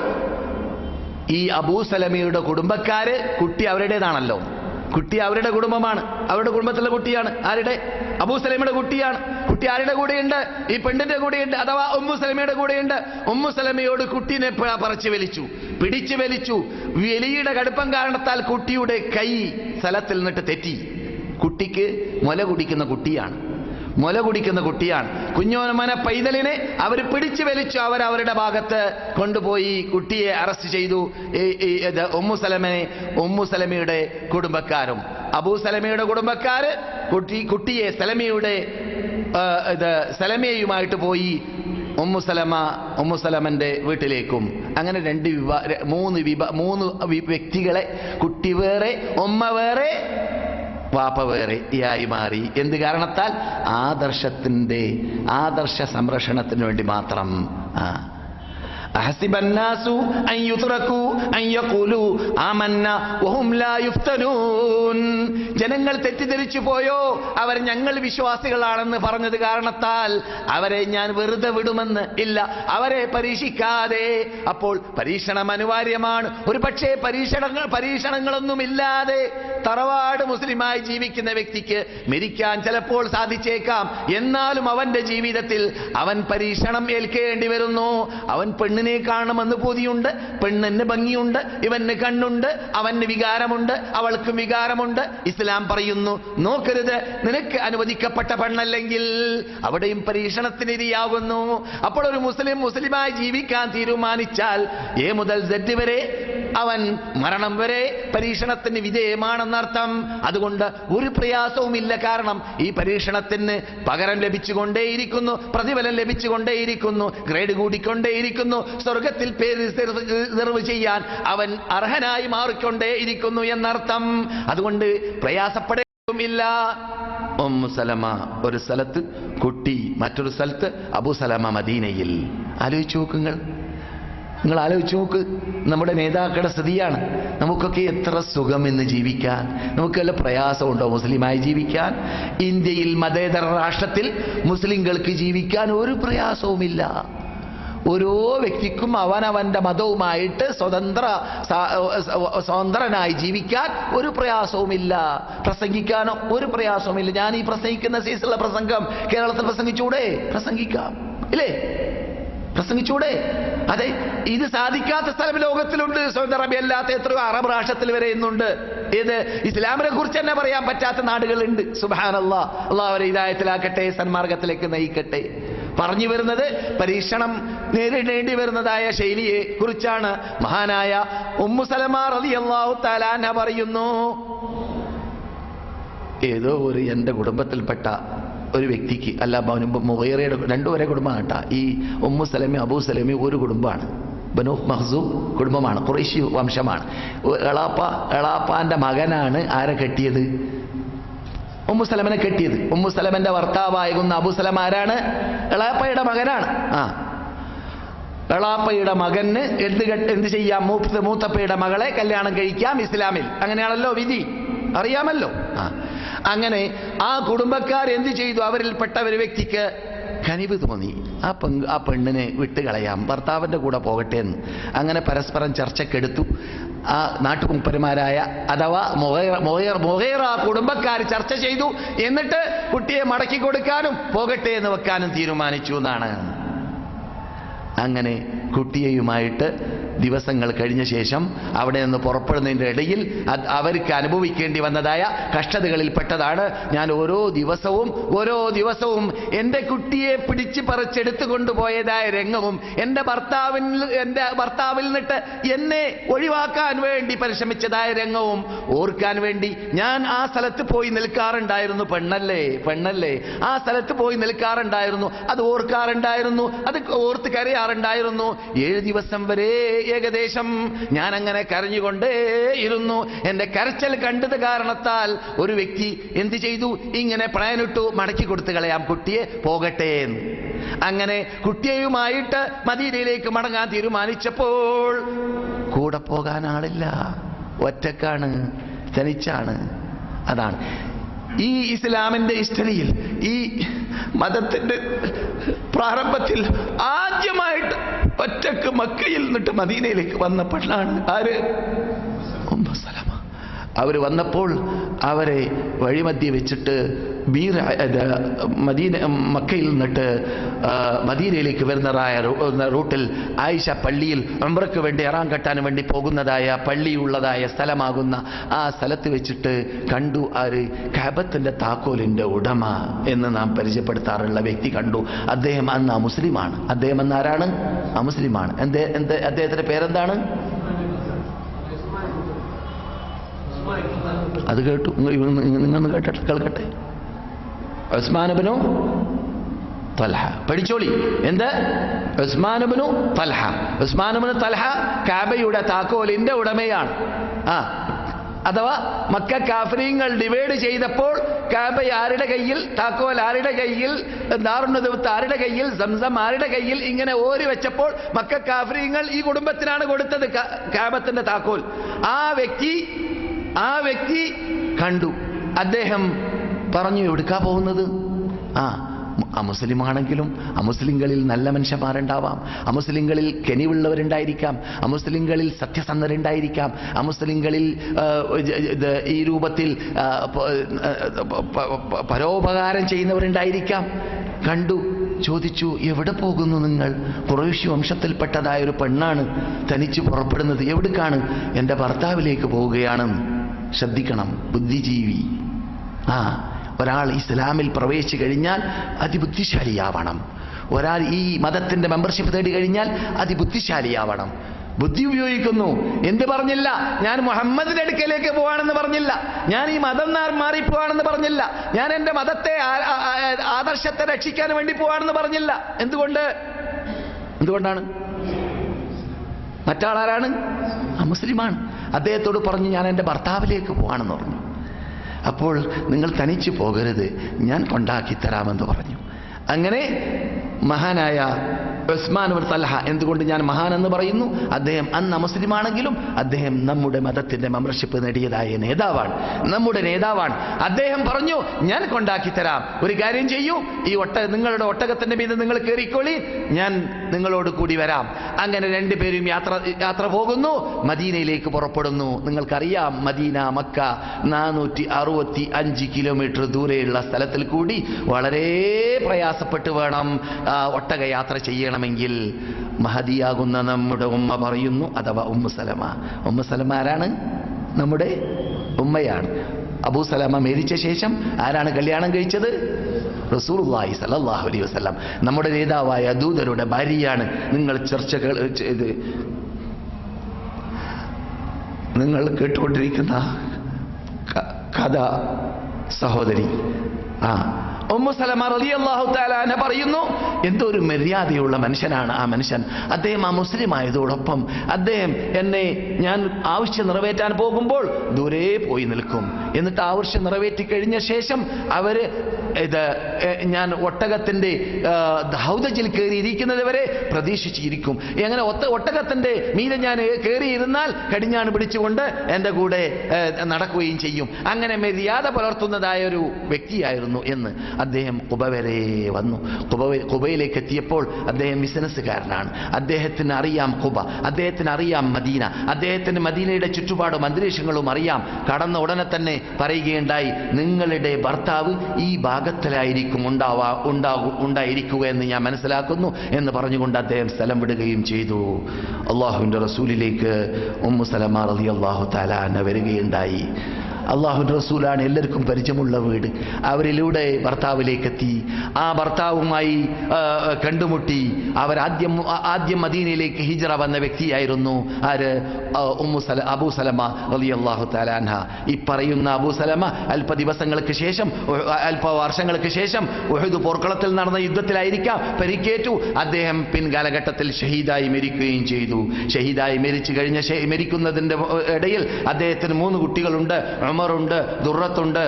ഈ അബൂ സലമയുടെ കുടുംബക്കാര്, കുട്ടി അവരുടേതാണല്ലോ, കുട്ടി അവരുടെ കുടുംബമാണ്, അവരുടെ കുടുംബത്തിലെ കുട്ടിയാണ്. ആരുടെ? അബൂ സലമയുടെ കുട്ടിയാണ്. കുട്ടി ആരുടെ കൂടെയുണ്ട്? ഈ പെണ്ണിന്റെ കൂടെയുണ്ട്, അഥവാ ഉമ്മു സലമയുടെ കൂടെയുണ്ട്. ഉമ്മു സലമയോട് കുട്ടീനെ പിടിച്ചു വലിച്ചു. വലിയുടെ കടുപ്പം കാരണത്താൽ കുട്ടിയുടെ കൈ സ്ഥലത്തിൽ നിന്നിട്ട് തെറ്റി. കുട്ടിക്ക് മുല കുടിക്കുന്ന കുട്ടിയാണ്. കുഞ്ഞോനമന പൈതലിനെ അവർ പിടിച്ചു വലിച്ചു. അവരവരുടെ ഭാഗത്ത് കൊണ്ടുപോയി കുട്ടിയെ അറസ്റ്റ് ചെയ്തു. ഉമ്മു സലമയുടെ കുടുംബക്കാരും അബൂ സലമയുടെ കുടുംബക്കാര് കുട്ടിയെ സലമയുമായിട്ട് പോയി ഉമ്മു സലമന്റെ വീട്ടിലേക്കും. അങ്ങനെ മൂന്ന് വ്യക്തികളെ, കുട്ടി വേറെ, ഉമ്മ വേറെ, വാപ്പ വേറെ ആയി മാറി. എന്ത് കാരണത്താൽ? ആദർശ സംരക്ഷണത്തിന് വേണ്ടി മാത്രം. أحسب الناس أن يتركوا أن يقولوا آمنا وهم لا يفتنون. ജനങ്ങൾ തെറ്റിദ്ധരിച്ചു പോയോ അവർ ഞങ്ങൾ വിശ്വാസികളാണെന്ന് പറഞ്ഞത് കാരണത്താൽ അവരെ ഞാൻ വെറുതെ വിടുമെന്ന്? ഇല്ല, അവരെ പരീക്ഷിക്കാതെ. അപ്പോൾ പരീക്ഷണം അനിവാര്യമാണ്. ഒരു പക്ഷേ പരീക്ഷണങ്ങളൊന്നുമില്ലാതെ തറവാട് മുസ്ലിമായി ജീവിക്കുന്ന വ്യക്തിക്ക് മരിക്കാൻ ചിലപ്പോൾ സാധിച്ചേക്കാം. എന്നാലും അവന്റെ ജീവിതത്തിൽ അവൻ പരീക്ഷണം ഏൽക്കേണ്ടി വരുന്നു. അവൻ പെണ്ണിനെ കാണുമെന്ന് പൂതിയുണ്ട്, പെണ്ണിന് ഭംഗിയുണ്ട്, ഇവന് കണ്ണുണ്ട്, അവന് വികാരമുണ്ട്, അവൾക്കും വികാരമുണ്ട്. ഇസ്ലാം പറയുന്നു, നോക്കരുത്, നിനക്ക് അനുവദിക്കപ്പെട്ട പെണ്ണല്ലെങ്കിൽ അവിടെയും പരീക്ഷണത്തിനിരയാകുന്നു. അപ്പോൾ ഒരു മുസ്ലിമായി ജീവിക്കാൻ തീരുമാനിച്ചാൽ എ മുതൽ Z വരെ അവൻ മരണം വരെ പരീക്ഷണത്തിന് വിധേയമാണെന്നർത്ഥം. അതുകൊണ്ട് ഒരു പ്രയാസവുമില്ല. കാരണം ഈ പരീക്ഷണത്തിന് പകരം ലഭിച്ചുകൊണ്ടേയിരിക്കുന്നു, പ്രതിഫലം ലഭിച്ചുകൊണ്ടേയിരിക്കുന്നു, ഗ്രേഡ് കൂടിക്കൊണ്ടേയിരിക്കുന്നു. സ്വർഗത്തിൽ പേര് റിസർവ് ചെയ്യാൻ അവൻ അർഹനായി മാറിക്കൊണ്ടേയിരിക്കുന്നു എന്നർത്ഥം. അതുകൊണ്ട് പ്രയാസപ്പെടേണ്ടതുമില്ല. ഉമ്മു സലമ ഒരു സ്ഥലത്ത്, കുട്ടി മറ്റൊരു സ്ഥലത്ത്, അബൂ സലമ മദീനയിൽ. ആലോചിച്ചു നോക്കുങ്ങൾ, നിങ്ങൾ ആലോചിച്ച് നോക്ക്. നമ്മുടെ നേതാക്കളുടെ സ്ഥിതിയാണ്. നമുക്കൊക്കെ എത്ര സുഖം എന്ന് ജീവിക്കാൻ. നമുക്ക് വല്ല പ്രയാസമുണ്ടോ മുസ്ലിമായി ജീവിക്കാൻ? ഇന്ത്യയിൽ മതേതര രാഷ്ട്രത്തിൽ മുസ്ലിങ്ങൾക്ക് ജീവിക്കാൻ ഒരു പ്രയാസവുമില്ല. ഓരോ വ്യക്തിക്കും അവനവന്റെ മതവുമായിട്ട് സ്വതന്ത്രനായി ജീവിക്കാൻ ഒരു പ്രയാസവുമില്ല. പ്രസംഗിക്കാനോ ഒരു പ്രയാസവുമില്ല. ഞാൻ ഈ പ്രസംഗിക്കുന്ന സീസുള്ള പ്രസംഗം കേരളത്തിൽ പ്രസംഗിച്ചൂടെ? പ്രസംഗിക്കാം, ഇല്ലേ? പ്രസംഗിച്ചൂടെ? അതെ, ഇത് സാധിക്കാത്ത സ്ഥലം ലോകത്തിലുണ്ട്. സൗദി അറേബ്യ അല്ലാത്ത എത്രയോ അറബ് രാഷ്ട്രത്തിൽ വരെ ഇന്നുണ്ട്. ഇത് ഇസ്ലാമിനെ കുറിച്ച് തന്നെ പറയാൻ പറ്റാത്ത നാടുകളുണ്ട്. സുബ്ഹാനല്ലാഹ്. അല്ലാഹു അവരെ ഹിദായത്തിലാക്കട്ടെ, സന്മാർഗത്തിലേക്ക് നയിക്കട്ടെ. പറഞ്ഞു വരുന്നത് പരീക്ഷണം നേരിടേണ്ടി വരുന്നതായ ശൈലിയെ കുറിച്ചാണ്. മഹാനായ ഉമ്മു സലമ റളിയല്ലാഹു തആല അൻഹ പറയുന്നു, ഏതോ ഒരു എൻ്റെ കുടുംബത്തിൽപ്പെട്ട ഒരു വ്യക്തിക്ക്, അല്ല മുഗീറയുടെ രണ്ടുപേരെ കുടുംബമാണ് കേട്ടോ. ഈ ഉമ്മു സലമി അബൂ സലമി ഒരു കുടുംബമാണ്. ബനൂ മഖ്സൂം കുടുംബമാണ്, ഖുറൈശി വംശമാണ്. എളാപ്പാന്റെ മകനാണ് ആരെ കെട്ടിയത്? ഉമ്മു സലമനെ കെട്ടിയത്. ഉമ്മു സലമന്റെ ഭർത്താവായിരുന്ന അബൂ സലമ ആരാണ്? എളാപ്പയുടെ മകനാണ്. എളാപ്പയുടെ മകന് എന്ത് ചെയ്യാം? മൂത്തപ്പയുടെ മകളെ കല്യാണം കഴിക്കാം ഇസ്ലാമിൽ. അങ്ങനെയാണല്ലോ വിധി, അറിയാമല്ലോ. അങ്ങനെ ആ കുടുംബക്കാർ എന്ത് ചെയ്തു? അവരിൽപ്പെട്ട ഒരു വ്യക്തിക്ക് കനിവ് തോന്നി, ആ പെണ്ണിനെ വിട്ടുകളയാം, ഭർത്താവിൻ്റെ കൂടെ പോകട്ടെ എന്ന്. അങ്ങനെ പരസ്പരം ചർച്ചക്കെടുത്തു. ആ നാട്ടുകുമ്പന്മാരായ അഥവാ മുഗീറ കുടുംബക്കാർ ചർച്ച ചെയ്തു. എന്നിട്ട് കുട്ടിയെ മടക്കി കൊടുക്കാനും പോകട്ടെ എന്ന് വെക്കാനും തീരുമാനിച്ചു എന്നാണ്. അങ്ങനെ കുട്ടിയെയുമായിട്ട് ദിവസങ്ങൾ കഴിഞ്ഞ ശേഷം അവിടെ നിന്ന് പുറപ്പെടുന്നതിൻ്റെ ഇടയിൽ അവർക്ക് അനുഭവിക്കേണ്ടി വന്നതായ കഷ്ടതകളിൽപ്പെട്ടതാണ്. ഞാൻ ഓരോ ദിവസവും എൻ്റെ കുട്ടിയെ പിടിച്ച് പറിച്ചെടുത്തു കൊണ്ടുപോയതായ രംഗവും എൻ്റെ ഭർത്താവിൽ നിന്നിട്ട് എന്നെ ഒഴിവാക്കാൻ വേണ്ടി പരിശ്രമിച്ചതായ രംഗവും ഓർക്കാൻ വേണ്ടി ഞാൻ ആ സ്ഥലത്ത് പോയി നിൽക്കാറുണ്ടായിരുന്നു. പെണ്ണല്ലേ ആ സ്ഥലത്ത് പോയി നിൽക്കാറുണ്ടായിരുന്നു. അത് ഓർക്കാറുണ്ടായിരുന്നു, അത് ഓർത്ത് കരയാറുണ്ടായിരുന്നു. 7 ദിവസം വരെ ഏകദേശം ഞാൻ അങ്ങനെ കരഞ്ഞുകൊണ്ടേയിരുന്നു. എന്റെ കരച്ചൽ കണ്ടത് കാരണത്താൽ ഒരു വ്യക്തി എന്ത് ചെയ്തു? ഇങ്ങനെ പ്ലാനിട്ടു, മടക്കി കൊടുത്തു കളയാം, കുട്ടിയെ പോകട്ടെ എന്ന്. അങ്ങനെ കുട്ടിയെയുമായിട്ട് മദീനയിലേക്ക് മടങ്ങാൻ തീരുമാനിച്ചപ്പോൾ കൂടെ പോകാൻ ആളില്ല, ഒറ്റക്കാണ്, തനിച്ചാണ്. അതാണ് ഈ ഇസ്ലാമിന്റെ ഹിസ്റ്ററിയിൽ, ഈ മതത്തിന്റെ പ്രാരംഭത്തിൽ ആദ്യമായിട്ട് ഒറ്റക്ക് മക്കയിൽ നിന്നിട്ട് മദീനയിലേക്ക് വന്ന പെണ്ണാണ് ആര്? ഉമ്മു സലമ. അവർ വന്നപ്പോൾ അവരെ വഴിമധ്യേ വെച്ചിട്ട് മക്കയിൽ നിന്നിട്ട് മദീനയിലേക്ക് വരുന്നതായ റൂട്ടിൽ ആയിഷ പള്ളിയിൽ ഉംറയ്ക്ക് വേണ്ടി ഇറാൻ കെട്ടാൻ വേണ്ടി പോകുന്നതായ പള്ളിയുള്ളതായ സ്ഥലമാകുന്ന ആ സ്ഥലത്ത് വെച്ചിട്ട് കണ്ടു. ആര്? കഅബത്തിന്റെ താക്കോലിന്റെ ഉടമ എന്ന് നാം പരിചയപ്പെടുത്താറുള്ള വ്യക്തി കണ്ടു. അദ്ദേഹം അന്ന് മുസ്ലിമാണ്. അദ്ദേഹം അന്ന് ആരാണ്? മുസ്ലിമാണ്. അദ്ദേഹത്തിന്റെ പേരെന്താണ്? അത് കേട്ടു, നിങ്ങൾ കേൾക്കട്ടെ. ഉസ്മാൻ ഇബ്നു തൽഹ. പഠിച്ചോളി, എന്ത്? ഉസ്മാൻ ഇബ്നു തൽഹ. ഉസ്മാൻ ഇബ്നു തൽഹ കഅബയുടെ താക്കോലിന്റെ ഉടമയാണ്. അഥവാ മക്ക കാഫിരീങ്ങൾ ഡിവൈഡ് ചെയ്തപ്പോൾ കഅബ ആരുടെ കയ്യിൽ, താക്കോൽ ആരുടെ കയ്യിൽ, ദാറുന്നദവത്ത് ആരുടെ കയ്യിൽ, സംസം ആരുടെ കയ്യിൽ, ഇങ്ങനെ ഓരി വെച്ചപ്പോൾ മക്ക കാഫിരീങ്ങൾ ഈ കുടുംബത്തിനാണ് കൊടുത്തത് കഅബത്തിന്റെ താക്കോൽ. ആ വ്യക്തി കണ്ടു. അദ്ദേഹം പറഞ്ഞു, എവിടുക്കാ പോകുന്നത്? അമുസ്ലിമാണെങ്കിലും അമുസ്ലിങ്ങളിൽ നല്ല മനുഷ്യന്മാരുണ്ടാവാം, അമുസ്ലിങ്ങളിൽ കെനിവുള്ളവരുണ്ടായിരിക്കാം, അമുസ്ലിങ്ങളിൽ സത്യസന്ധരുണ്ടായിരിക്കാം, അമുസ്ലിങ്ങളിൽ ഈ രൂപത്തിൽ പരോപകാരം ചെയ്യുന്നവരുണ്ടായിരിക്കാം. കണ്ടു, ചോദിച്ചു, എവിടെ പോകുന്നു നിങ്ങൾ? ഖുറൈശി വംശത്തിൽപ്പെട്ടതായ ഒരു പെണ്ണാണ് തനിച്ച് പുറപ്പെടുന്നത്. എവിടേക്കാണ്? എൻ്റെ ഭർത്താവിലേക്ക് പോവുകയാണ്. ശ്രദ്ധിക്കണം, ബുദ്ധിജീവി. ഒരാൾ ഇസ്ലാമിൽ പ്രവേശിച്ചു കഴിഞ്ഞാൽ അതിബുദ്ധിശാലിയാവണം. ഒരാൾ ഈ മതത്തിന്റെ മെമ്പർഷിപ്പ് തേടി കഴിഞ്ഞാൽ അതിബുദ്ധിശാലിയാവണം. ബുദ്ധി ഉപയോഗിക്കുന്നു. എന്ത് പറഞ്ഞില്ല? ഞാൻ മുഹമ്മദിന്റെ അടുക്കലേക്ക് പോവാണെന്ന് പറഞ്ഞില്ല, ഞാൻ ഈ മതം മാറിപ്പോവാണെന്ന് പറഞ്ഞില്ല, ഞാൻ എൻ്റെ മതത്തെ ആദർശത്തെ രക്ഷിക്കാൻ വേണ്ടി പോവാണെന്ന് പറഞ്ഞില്ല. എന്തുകൊണ്ടാണ്? മറ്റാളാരാണ്? മുസ്ലിമാണ്. അദ്ദേഹത്തോട് പറഞ്ഞു, ഞാൻ എൻ്റെ ഭർത്താവിലേക്ക് പോവാണെന്ന് പറഞ്ഞു. അപ്പോൾ നിങ്ങൾ തനിച്ചു പോകരുത്, ഞാൻ കൊണ്ടാക്കി തരാമെന്ന് പറഞ്ഞു. അങ്ങനെ മഹാനായ ഉസ്മാൻ ഇബ്നു തൽഹ, എന്തുകൊണ്ട് ഞാൻ മഹാൻ എന്ന് പറയുന്നു? അദ്ദേഹം അന്ന് മുസ്ലിമാണെങ്കിലും അദ്ദേഹം നമ്മുടെ മതത്തിന്റെ മെമ്പർഷിപ്പ് നേടിയതായ നേതാവാണ്, നമ്മുടെ നേതാവാണ്. അദ്ദേഹം പറഞ്ഞു, ഞാൻ കൊണ്ടാക്കി തരാം, ഒരു കാര്യം ചെയ്യൂ, ഈ നിങ്ങളുടെ ഒട്ടകത്തിന്റെ മീതെ നിങ്ങൾ കയറിക്കോളി, ഞാൻ നിങ്ങളോട് കൂടി വരാം. അങ്ങനെ രണ്ടുപേരും യാത്ര പോകുന്നു, മദീനയിലേക്ക് പുറപ്പെടുന്നു. നിങ്ങൾക്കറിയാം, മദീന മക്ക 465 കിലോമീറ്റർ ദൂരെയുള്ള സ്ഥലത്തിൽ കൂടി വളരെ പ്രയാസപ്പെട്ട് വേണം ഒട്ടകയാത്ര ചെയ്യണമെങ്കിൽ. മഹദിയാകുന്ന നമ്മുടെ ഉമ്മ പറയുന്നു, അഥവാ ഉമ്മു സലമ. ഉമ്മു സലമ ആരാണ്? നമ്മുടെ ഉമ്മയാണ്. അബൂ സലമ മരിച്ച ശേഷം ആരാണ് കല്യാണം കഴിച്ചത്? റസൂലുള്ളാഹി സ്വല്ലല്ലാഹു അലൈഹി വസല്ലം, നമ്മുടെ നേതാവായ ദൂതരുടെ ഭാര്യയാണ്. നിങ്ങൾ ചർച്ചകൾ ചെയ്ത് നിങ്ങൾ കേട്ടുകൊണ്ടിരിക്കുന്ന കഥ സഹോദരി ഉമ്മു സലമ റളിയല്ലാഹു തആല അൻഹ പറയുന്നു, എന്തോ ഒരു മര്യാദയുള്ള മനുഷ്യനാണ് ആ മനുഷ്യൻ. അദ്ദേഹം മുസ്ലിം ആയതോടൊപ്പം അദ്ദേഹം ഞാൻ ആവശ്യം നിറവേറ്റാൻ പോകുമ്പോൾ ദൂരെ പോയി നിൽക്കും. എന്നിട്ട് ആവശ്യം നിറവേറ്റി കഴിഞ്ഞ ശേഷം ഞാൻ ഒട്ടകത്തിന്റെ ഹൗദജിൽ കയറിയിരിക്കുന്നത് വരെ പ്രതീക്ഷിച്ചിരിക്കും. അങ്ങനെ ഒട്ടകത്തിന്റെ മീതെ ഞാൻ കയറിയിരുന്നാൽ കടിഞ്ഞാണ് പിടിച്ചുകൊണ്ട് എൻ്റെ കൂടെ നടക്കുകയും ചെയ്യും. അങ്ങനെ മര്യാദ പുലർത്തുന്നതായ ഒരു വ്യക്തിയായിരുന്നു എന്ന്. അദ്ദേഹം ഖുബ വരെ വന്നു. ഖുബയിലേക്ക് എത്തിയപ്പോൾ അദ്ദേഹം ബിസിനസ്സുകാരനാണ്. അദ്ദേഹത്തിന് അറിയാം ഖുബ, അദ്ദേഹത്തിന് അറിയാം മദീന, അദ്ദേഹത്തിന് മദീനയുടെ ചുറ്റുപാടും അന്തരീക്ഷങ്ങളും അറിയാം. കടന്ന ഉടനെ തന്നെ പറയുകയുണ്ടായി, നിങ്ങളുടെ ഭർത്താവ് ഈ ഭാഗത്തിലായിരിക്കും ഉണ്ടായിരിക്കുക എന്ന് ഞാൻ മനസ്സിലാക്കുന്നു എന്ന് പറഞ്ഞുകൊണ്ട് അദ്ദേഹം സ്ഥലം വിടുകയും ചെയ്തു. അള്ളാഹുവിൻ്റെ റസൂലിലേക്ക് ഉമ്മു സലമ റളിയല്ലാഹു തആല അൻഹ വരികയുണ്ടായി. അള്ളാഹുവിൻ്റെ റസൂലാണ്, എല്ലാവർക്കും പരിചയമുള്ള വീട്. അവരിലൂടെ ഭർത്താവിലേക്ക് എത്തി. ആ ഭർത്താവുമായി കണ്ടുമുട്ടി. ആദ്യം മദീനയിലേക്ക് ഹിജ്റ വന്ന വ്യക്തിയായിരുന്നു ആര്? അബൂ സലമ റളിയല്ലാഹു തആല അൻഹ. ഈ പറയുന്ന അബൂ സലമ അല്പ വർഷങ്ങൾക്ക് ശേഷം ഉഹദ് പോർക്കളത്തിൽ നടന്ന യുദ്ധത്തിലായിരിക്കാം പരിക്കേറ്റു. അദ്ദേഹം പിൻകാലഘട്ടത്തിൽ ഷഹീദായി മരിക്കുകയും ചെയ്തു. ഷഹീദായി മരിക്കുന്നതിൻ്റെ ഇടയിൽ അദ്ദേഹത്തിന് 3 കുട്ടികളുണ്ട്. ഉമറുണ്ട്, ദുർറത്തുണ്ട്,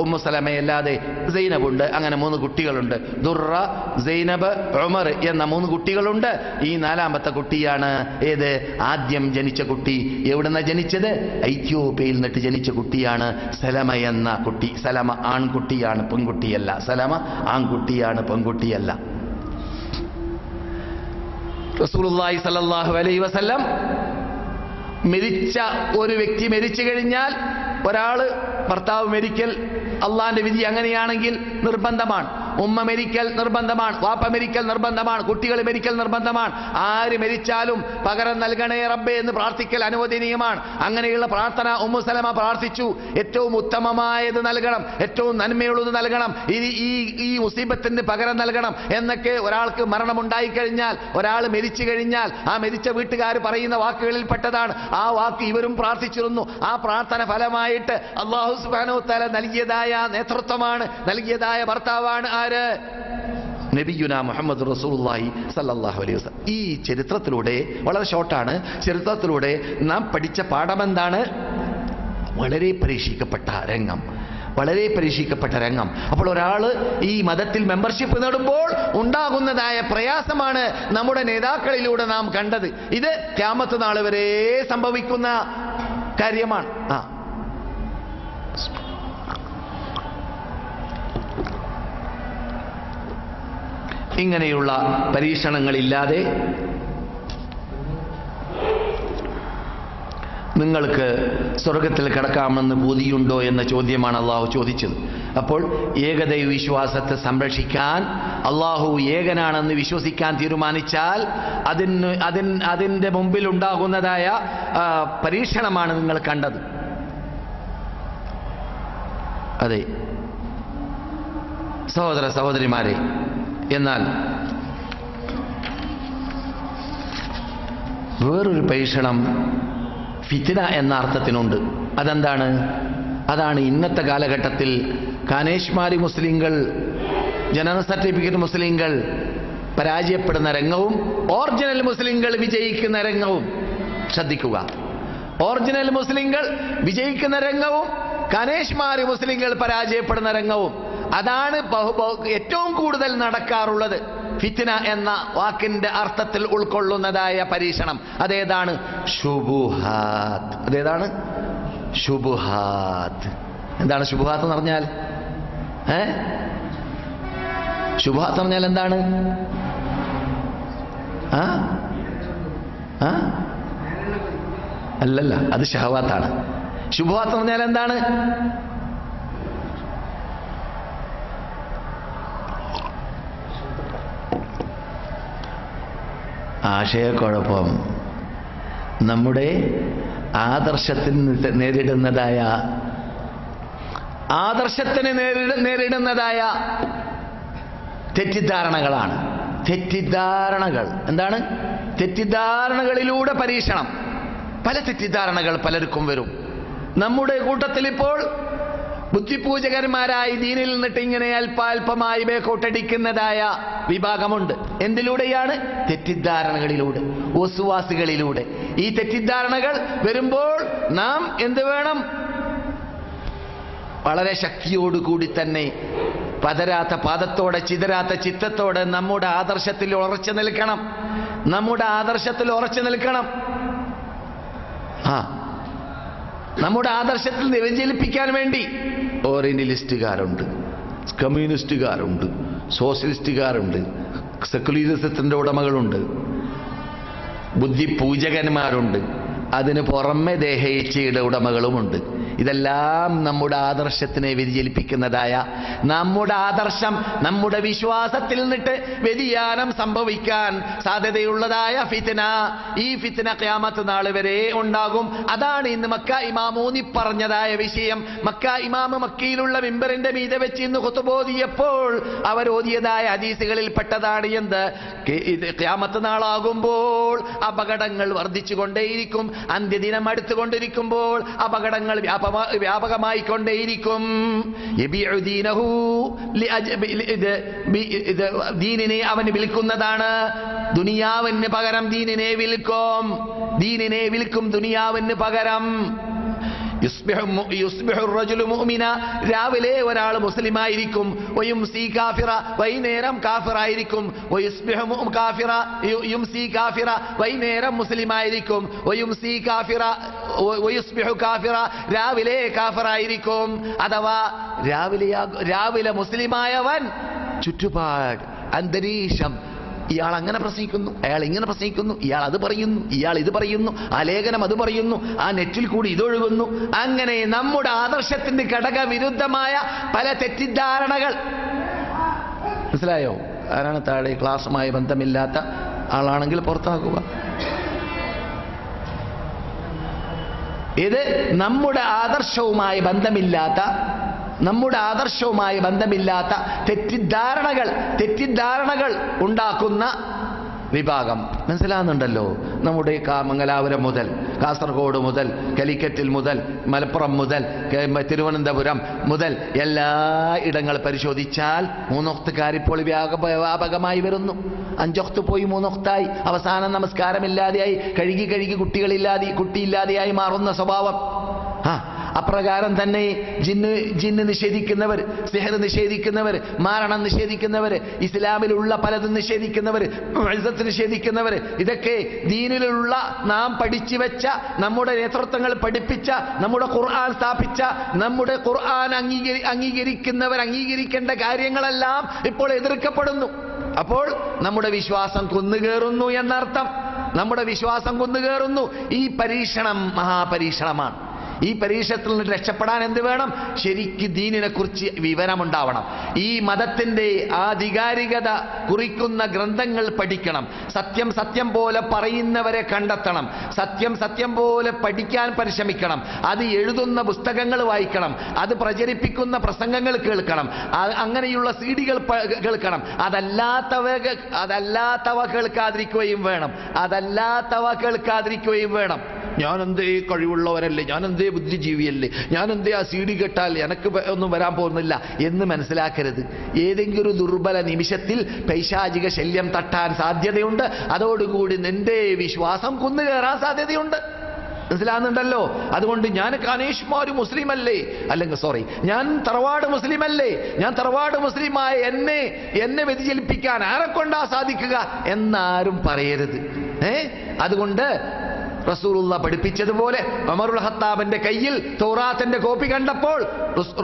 ഉമ്മു സലമയല്ലാതെ സൈനബുണ്ട്. അങ്ങനെ 3 കുട്ടികളുണ്ട്. ദുർറ, സൈനബ്, ഉമർ എന്ന 3 കുട്ടികളുണ്ട്. ഈ 4ാമത്തെ കുട്ടിയാണ് ഏത്? ആദ്യം ജനിച്ച കുട്ടി. എവിടുന്ന ജനിച്ചത്? എത്യോപ്യയിൽ നിന്നിട്ട് ജനിച്ച കുട്ടിയാണ് സലമ എന്ന കുട്ടി. സലമ ആൺകുട്ടിയാണ്, പെൺകുട്ടിയല്ല. സലമ ആൺകുട്ടിയാണ്, പെൺകുട്ടിയല്ല. റസൂലുള്ളാഹി സ്വല്ലല്ലാഹു അലൈഹി വസല്ലം ഒരു വ്യക്തി മരിച്ചു കഴിഞ്ഞാൽ, ഭർത്താവ് മരിക്കൽ അള്ളാന്റെ വിധി അങ്ങനെയാണെങ്കിൽ നിർബന്ധമാണ്. ഉമ്മ മരിക്കൽ നിർബന്ധമാണ്, വാപ്പ മരിക്കൽ നിർബന്ധമാണ്, കുട്ടികൾ മരിക്കൽ നിർബന്ധമാണ്. ആര് മരിച്ചാലും പകരം നൽകണേ റബ്ബേ എന്ന് പ്രാർത്ഥിക്കൽ അനുവദനീയമാണ്. അങ്ങനെയുള്ള പ്രാർത്ഥന ഉമ്മു സലമ പ്രാർത്ഥിച്ചു. ഏറ്റവും ഉത്തമമായത് നൽകണം, ഏറ്റവും നന്മയുള്ളത് നൽകണം, ഈ മുസീബത്തിന് പകരം നൽകണം എന്നൊക്കെ. ഒരാൾക്ക് മരണമുണ്ടായിക്കഴിഞ്ഞാൽ, ഒരാൾ മരിച്ചു കഴിഞ്ഞാൽ ആ മരിച്ച വീട്ടുകാർ പറയുന്ന വാക്കുകളിൽ പെട്ടതാണ്. ആ വാക്ക് ഇവരും പ്രാർത്ഥിച്ചിരുന്നു. ആ പ്രാർത്ഥന ഫലമായിട്ട് അല്ലാഹു സുബ്ഹാനഹു വ തആല നൽകിയതായ നേതൃത്വമാണ്, നൽകിയതായ ഭർത്താവാണ് ആര്? നബിയുനാ മുഹമ്മദ് റസൂലുള്ളാഹി സ്വല്ലല്ലാഹു അലൈഹി വസല്ലം. ഈ ചരിത്രത്തിലൂടെ, വളരെ ഷോർട്ടാണ്, ചരിത്രത്തിലൂടെ നാം പഠിച്ച പാഠമെന്താണ്? വളരെ പരീക്ഷിക്കപ്പെട്ട രംഗം, വളരെ പരീക്ഷിക്കപ്പെട്ട രംഗം. അപ്പോൾ ഒരാൾ ഈ മതത്തിൽ മെമ്പർഷിപ്പ് നേടുമ്പോൾ ഉണ്ടാകുന്നതായ പ്രയാസമാണ് നമ്മുടെ നേതാക്കളിലൂടെ നാം കണ്ടത്. ഇത് ഖിയാമത്ത് നാൾ വരെ സംഭവിക്കുന്ന കാര്യമാണ്. ഇങ്ങനെയുള്ള പരീക്ഷണങ്ങളില്ലാതെ നിങ്ങൾക്ക് സ്വർഗത്തിൽ കിടക്കാമെന്ന് ബോധിയുണ്ടോ എന്ന ചോദ്യമാണ് അള്ളാഹു ചോദിച്ചത്. അപ്പോൾ ഏകദൈവ വിശ്വാസത്തെ സംരക്ഷിക്കാൻ, അള്ളാഹു ഏകനാണെന്ന് വിശ്വസിക്കാൻ തീരുമാനിച്ചാൽ അതിൻ്റെ മുമ്പിൽ ഉണ്ടാകുന്നതായ പരീക്ഷണമാണ് നിങ്ങൾ കണ്ടത്. അതെ സഹോദര സഹോദരിമാരെ, എന്നാൽ വേറൊരു പരീക്ഷണം ഫിത്ന എന്ന അർത്ഥത്തിനുണ്ട്. അതെന്താണ്? അതാണ് ഇന്നത്തെ കാലഘട്ടത്തിൽ കാനേഷ്മാരി മുസ്ലിങ്ങൾ, ജനന സർട്ടിഫിക്കറ്റ് മുസ്ലിങ്ങൾ പരാജയപ്പെടുന്ന രംഗവും ഒറിജിനൽ മുസ്ലിങ്ങൾ വിജയിക്കുന്ന രംഗവും. ശ്രദ്ധിക്കുക, ഒറിജിനൽ മുസ്ലിങ്ങൾ വിജയിക്കുന്ന രംഗവും കാനേഷ്മാരി മുസ്ലിങ്ങൾ പരാജയപ്പെടുന്ന രംഗവും. അതാണ് ഏറ്റവും കൂടുതൽ നടക്കാറുള്ളത്. ഫിത്ന എന്ന വാക്കിന്റെ അർത്ഥത്തിൽ ഉൾക്കൊള്ളുന്നതായ പരീക്ഷണം അതേതാണ്? ശുബുഹാത്ത്. അതേതാണ്? ശുബുഹാത്ത്. എന്താണ് ശുബുഹാത്ത് എന്ന് പറഞ്ഞാൽ? ശുബുഹാത്ത് പറഞ്ഞാൽ എന്താണ്? അല്ലല്ല, അത് ഷഹവാത്താണ്. ശുബുഹാത്ത് പറഞ്ഞാൽ എന്താണ്? ആശയക്കുഴപ്പം. നമ്മുടെ ആദർശത്തിന് നേരിടുന്നതായ തെറ്റിദ്ധാരണകളാണ്. തെറ്റിദ്ധാരണകൾ എന്താണ്? തെറ്റിദ്ധാരണകളിലൂടെ പരീക്ഷണം. പല തെറ്റിദ്ധാരണകൾ പലർക്കും വരും. നമ്മുടെ കൂട്ടത്തിൽ ഇപ്പോൾ ബുദ്ധിപൂജകന്മാരായി ദീനിൽ നിന്നിട്ട് ഇങ്ങനെ അല്പാൽപമായി ബേക്കോട്ടടിക്കുന്നതായ വിഭാഗമുണ്ട്. എന്തിലൂടെയാണ്? തെറ്റിദ്ധാരണകളിലൂടെ, വസ്വാസികളിലൂടെ. ഈ തെറ്റിദ്ധാരണകൾ വരുമ്പോൾ നാം എന്ത് വേണം? വളരെ ശക്തിയോടുകൂടി തന്നെ, പതരാത്ത പാദത്തോടെ, ചിതരാത്ത ചിത്തത്തോടെ നമ്മുടെ ആദർശത്തിൽ ഉറച്ചു നിൽക്കണം. നമ്മുടെ ആദർശത്തിൽ ഉറച്ചു നിൽക്കണം. നമ്മുടെ ആദർശത്തിൽ വ്യതിചലിപ്പിക്കാൻ വേണ്ടി ഓറിയന്റലിസ്റ്റുകാരുണ്ട്, കമ്മ്യൂണിസ്റ്റുകാരുണ്ട്, സോഷ്യലിസ്റ്റുകാരുണ്ട്, സെക്കുലറിസത്തിന്റെ ഉടമകളുണ്ട്, ബുദ്ധിപൂജകന്മാരുണ്ട്, അതിന് പുറമെ ദേഹേച്ഛയുടെ ഉടമകളുമുണ്ട്. ഇതെല്ലാം നമ്മുടെ ആദർശത്തിനെ വ്യതിചലിപ്പിക്കുന്നതായ, നമ്മുടെ ആദർശം, നമ്മുടെ വിശ്വാസത്തിൽ നിന്നിട്ട് വ്യതിയാനം സംഭവിക്കാൻ സാധ്യതയുള്ളതായ ഫിത്ന. ഈ ഫിത്ന ഖിയാമത്ത് നാൾ വരെ ഉണ്ടാകും. അതാണ് ഇന്ന് മക്ക ഇമാം ഊന്നി പറഞ്ഞതായ വിഷയം. മക്ക ഇമാം മക്കയിലുള്ള മിമ്പറിന്റെ മീതെ വെച്ച് ഇന്ന് ഖുതുബോദിയപ്പോൾ അവർ ഓതിയതായ ഹദീസുകളിൽ പെട്ടതാണ് എന്ത്? ഖിയാമത്ത് നാളാകുമ്പോൾ അപകടങ്ങൾ വർദ്ധിച്ചുകൊണ്ടേയിരിക്കും. അന്ത്യദിനം അടുത്തുകൊണ്ടിരിക്കുമ്പോൾ അപകടങ്ങൾ വ്യാപകമായി കൊണ്ടേയിരിക്കും. ദീനിനെ അവൻ വിൽക്കുന്നതാണ്. ദുനിയാവിന് പകരം ദീനിനെ വിൽക്കും. ദീനിനെ വിൽക്കും ദുനിയാവിന് പകരം. രാവിലെ ഒരാൾ മുസ്ലിമായിരിക്കും, വൈകുന്നേരം കാഫിറായിരിക്കും. വൈകുന്നേരം മുസ്ലിമായിരിക്കും, രാവിലെ കാഫിറായിരിക്കും. അഥവാ രാവിലെ മുസ്ലിമായവൻ ചുറ്റുപാട് അന്തരീക്ഷം, ഇയാൾ അങ്ങനെ പ്രസംഗിക്കുന്നു, അയാൾ ഇങ്ങനെ പ്രസംഗിക്കുന്നു, ഇയാൾ അത് പറയുന്നു, ഇയാൾ ഇത് പറയുന്നു, ആ ലേഖനം അത് പറയുന്നു, ആ നെറ്റിൽ കൂടി ഇതൊഴുകുന്നു. അങ്ങനെ നമ്മുടെ ആദർശത്തിന് ഘടകവിരുദ്ധമായ പല തെറ്റിദ്ധാരണകൾ. മനസ്സിലായോ? ആരാണ് താഴെ? ക്ലാസ്സുമായി ബന്ധമില്ലാത്ത ആളാണെങ്കിൽ പുറത്താക്കുക. ഇത് നമ്മുടെ ആദർശവുമായി തെറ്റിദ്ധാരണകൾ ഉണ്ടാക്കുന്ന വിഭാഗം. മനസ്സിലാകുന്നുണ്ടല്ലോ? നമ്മുടെ മംഗലാപുരം മുതൽ, കാസർഗോഡ് മുതൽ, കാലിക്കറ്റിൽ മുതൽ, മലപ്പുറം മുതൽ, തിരുവനന്തപുരം മുതൽ എല്ലാ ഇടങ്ങൾ പരിശോധിച്ചാൽ 3 വക്തുകാർ ഇപ്പോൾ വ്യാപകമായി വരുന്നു. 5 വക്ത് പോയി 3 വക്തായി, അവസാനം നമസ്കാരമില്ലാതെയായി, കഴുകി കുട്ടിയില്ലാതെയായി മാറുന്ന സ്വഭാവം. അപ്രകാരം തന്നെ ജിന്ന് നിഷേധിക്കുന്നവർ, സിഹർ നിഷേധിക്കുന്നവർ, മാരണം നിഷേധിക്കുന്നവർ, ഇസ്ലാമിലുള്ള പലതും നിഷേധിക്കുന്നവർ, ഇസ്സത്ത് നിഷേധിക്കുന്നവർ, ഇതൊക്കെ ദീനിലുള്ള നാം പഠിച്ചു വെച്ച, നമ്മുടെ നേതൃത്വങ്ങൾ പഠിപ്പിച്ച, നമ്മുടെ ഖുർആൻ സ്ഥാപിച്ച, നമ്മുടെ ഖുർആൻ അംഗീകരിക്കുന്നവർ അംഗീകരിക്കേണ്ട കാര്യങ്ങളെല്ലാം ഇപ്പോൾ എതിർക്കപ്പെടുന്നു. അപ്പോൾ നമ്മുടെ വിശ്വാസം കുന്നുകയറുന്നു എന്നർത്ഥം. നമ്മുടെ വിശ്വാസം കുന്നുകയറുന്നു. ഈ പരീക്ഷണം മഹാപരീക്ഷണമാണ്. ഈ പരീക്ഷത്തിൽ നിന്ന് രക്ഷപ്പെടാൻ എന്ത് വേണം? ശരിക്ക് ദീനിനെ കുറിച്ച് വിവരമുണ്ടാവണം. ഈ മതത്തിന്റെ ആധികാരികത കുറിക്കുന്ന ഗ്രന്ഥങ്ങൾ പഠിക്കണം. സത്യം പോലെ പറയുന്നവരെ കണ്ടെത്തണം. സത്യം പോലെ പഠിക്കാൻ പരിശ്രമിക്കണം. അത് എഴുതുന്ന പുസ്തകങ്ങൾ വായിക്കണം. അത് പ്രചരിപ്പിക്കുന്ന പ്രസംഗങ്ങൾ കേൾക്കണം. അങ്ങനെയുള്ള CD-കൾ കേൾക്കണം. അതല്ലാത്തവ കേൾക്കാതിരിക്കുകയും വേണം. ഞാൻ എന്തേ കഴിവുള്ളവരല്ലേ, ഞാൻ എന്തേ ബുദ്ധിജീവിയല്ലേ, ഞാൻ എന്തേ ആ CD കേട്ടാൽ എനിക്ക് ഒന്നും വരാൻ പോകുന്നില്ല എന്ന് മനസ്സിലാക്കരുത്. ഏതെങ്കിലും ഒരു ദുർബല നിമിഷത്തിൽ പൈശാചിക ശല്യം തട്ടാൻ സാധ്യതയുണ്ട്. അതോടുകൂടി നിന്റെ വിശ്വാസം കുന്നുകയറാൻ സാധ്യതയുണ്ട്. മനസ്സിലാകുന്നുണ്ടല്ലോ? അതുകൊണ്ട് ഞാൻ കാനേഷ്മാര് മുസ്ലിം അല്ലേ, ഞാൻ തറവാട് മുസ്ലിം അല്ലേ, ഞാൻ തറവാട് മുസ്ലിമായ എന്നെ വ്യതിചലിപ്പിക്കാൻ ആരെക്കൊണ്ടാ സാധിക്കുക എന്നാരും പറയരുത്. അതുകൊണ്ട് റസൂലുള്ളാഹി പഠിപ്പിച്ചതുപോലെ ഉമറുൽ ഖത്താബിന്റെ കയ്യിൽ തൗറാത്തിന്റെ കോപ്പി കണ്ടപ്പോൾ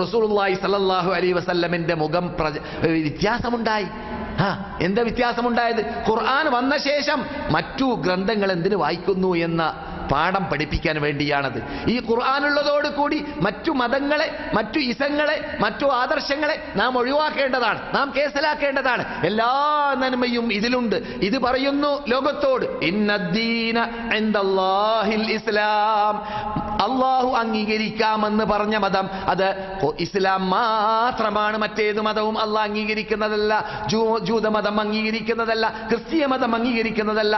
റസൂലുള്ളാഹി സ്വല്ലല്ലാഹു അലൈഹി വസല്ലമിന്റെ മുഖം വ്യത്യാസമുണ്ടായി. എന്താ വ്യത്യാസമുണ്ടായത്? ഖുർആൻ വന്ന ശേഷം മറ്റു ഗ്രന്ഥങ്ങൾ എന്തിനു വായിക്കുന്നു എന്ന പാഠം പഠിപ്പിക്കാൻ വേണ്ടിയാണത്. ഈ ഖുർആനുള്ളതോടുകൂടി മറ്റു മതങ്ങളെ, മറ്റു ഇസങ്ങളെ, മറ്റു ആദർശങ്ങളെ നാം ഒഴിവാക്കേണ്ടതാണ്, നാം കേസലാക്കേണ്ടതാണ്. എല്ലാ നന്മയും ഇതിലുണ്ട്. ഇത് പറയുന്നു ലോകത്തോട്, ഇന്നദ്ദീന ഇൻദല്ലാഹിൽ ഇസ്ലാം. അള്ളാഹു അംഗീകരിക്കാമെന്ന് പറഞ്ഞ മതം അത് ഇസ്ലാം മാത്രമാണ്. മറ്റേത് മതവും അള്ളാഹ് അംഗീകരിക്കുന്നതല്ല. ജൂതമതം അംഗീകരിക്കുന്നതല്ല, ക്രിസ്തീയ മതം അംഗീകരിക്കുന്നതല്ല,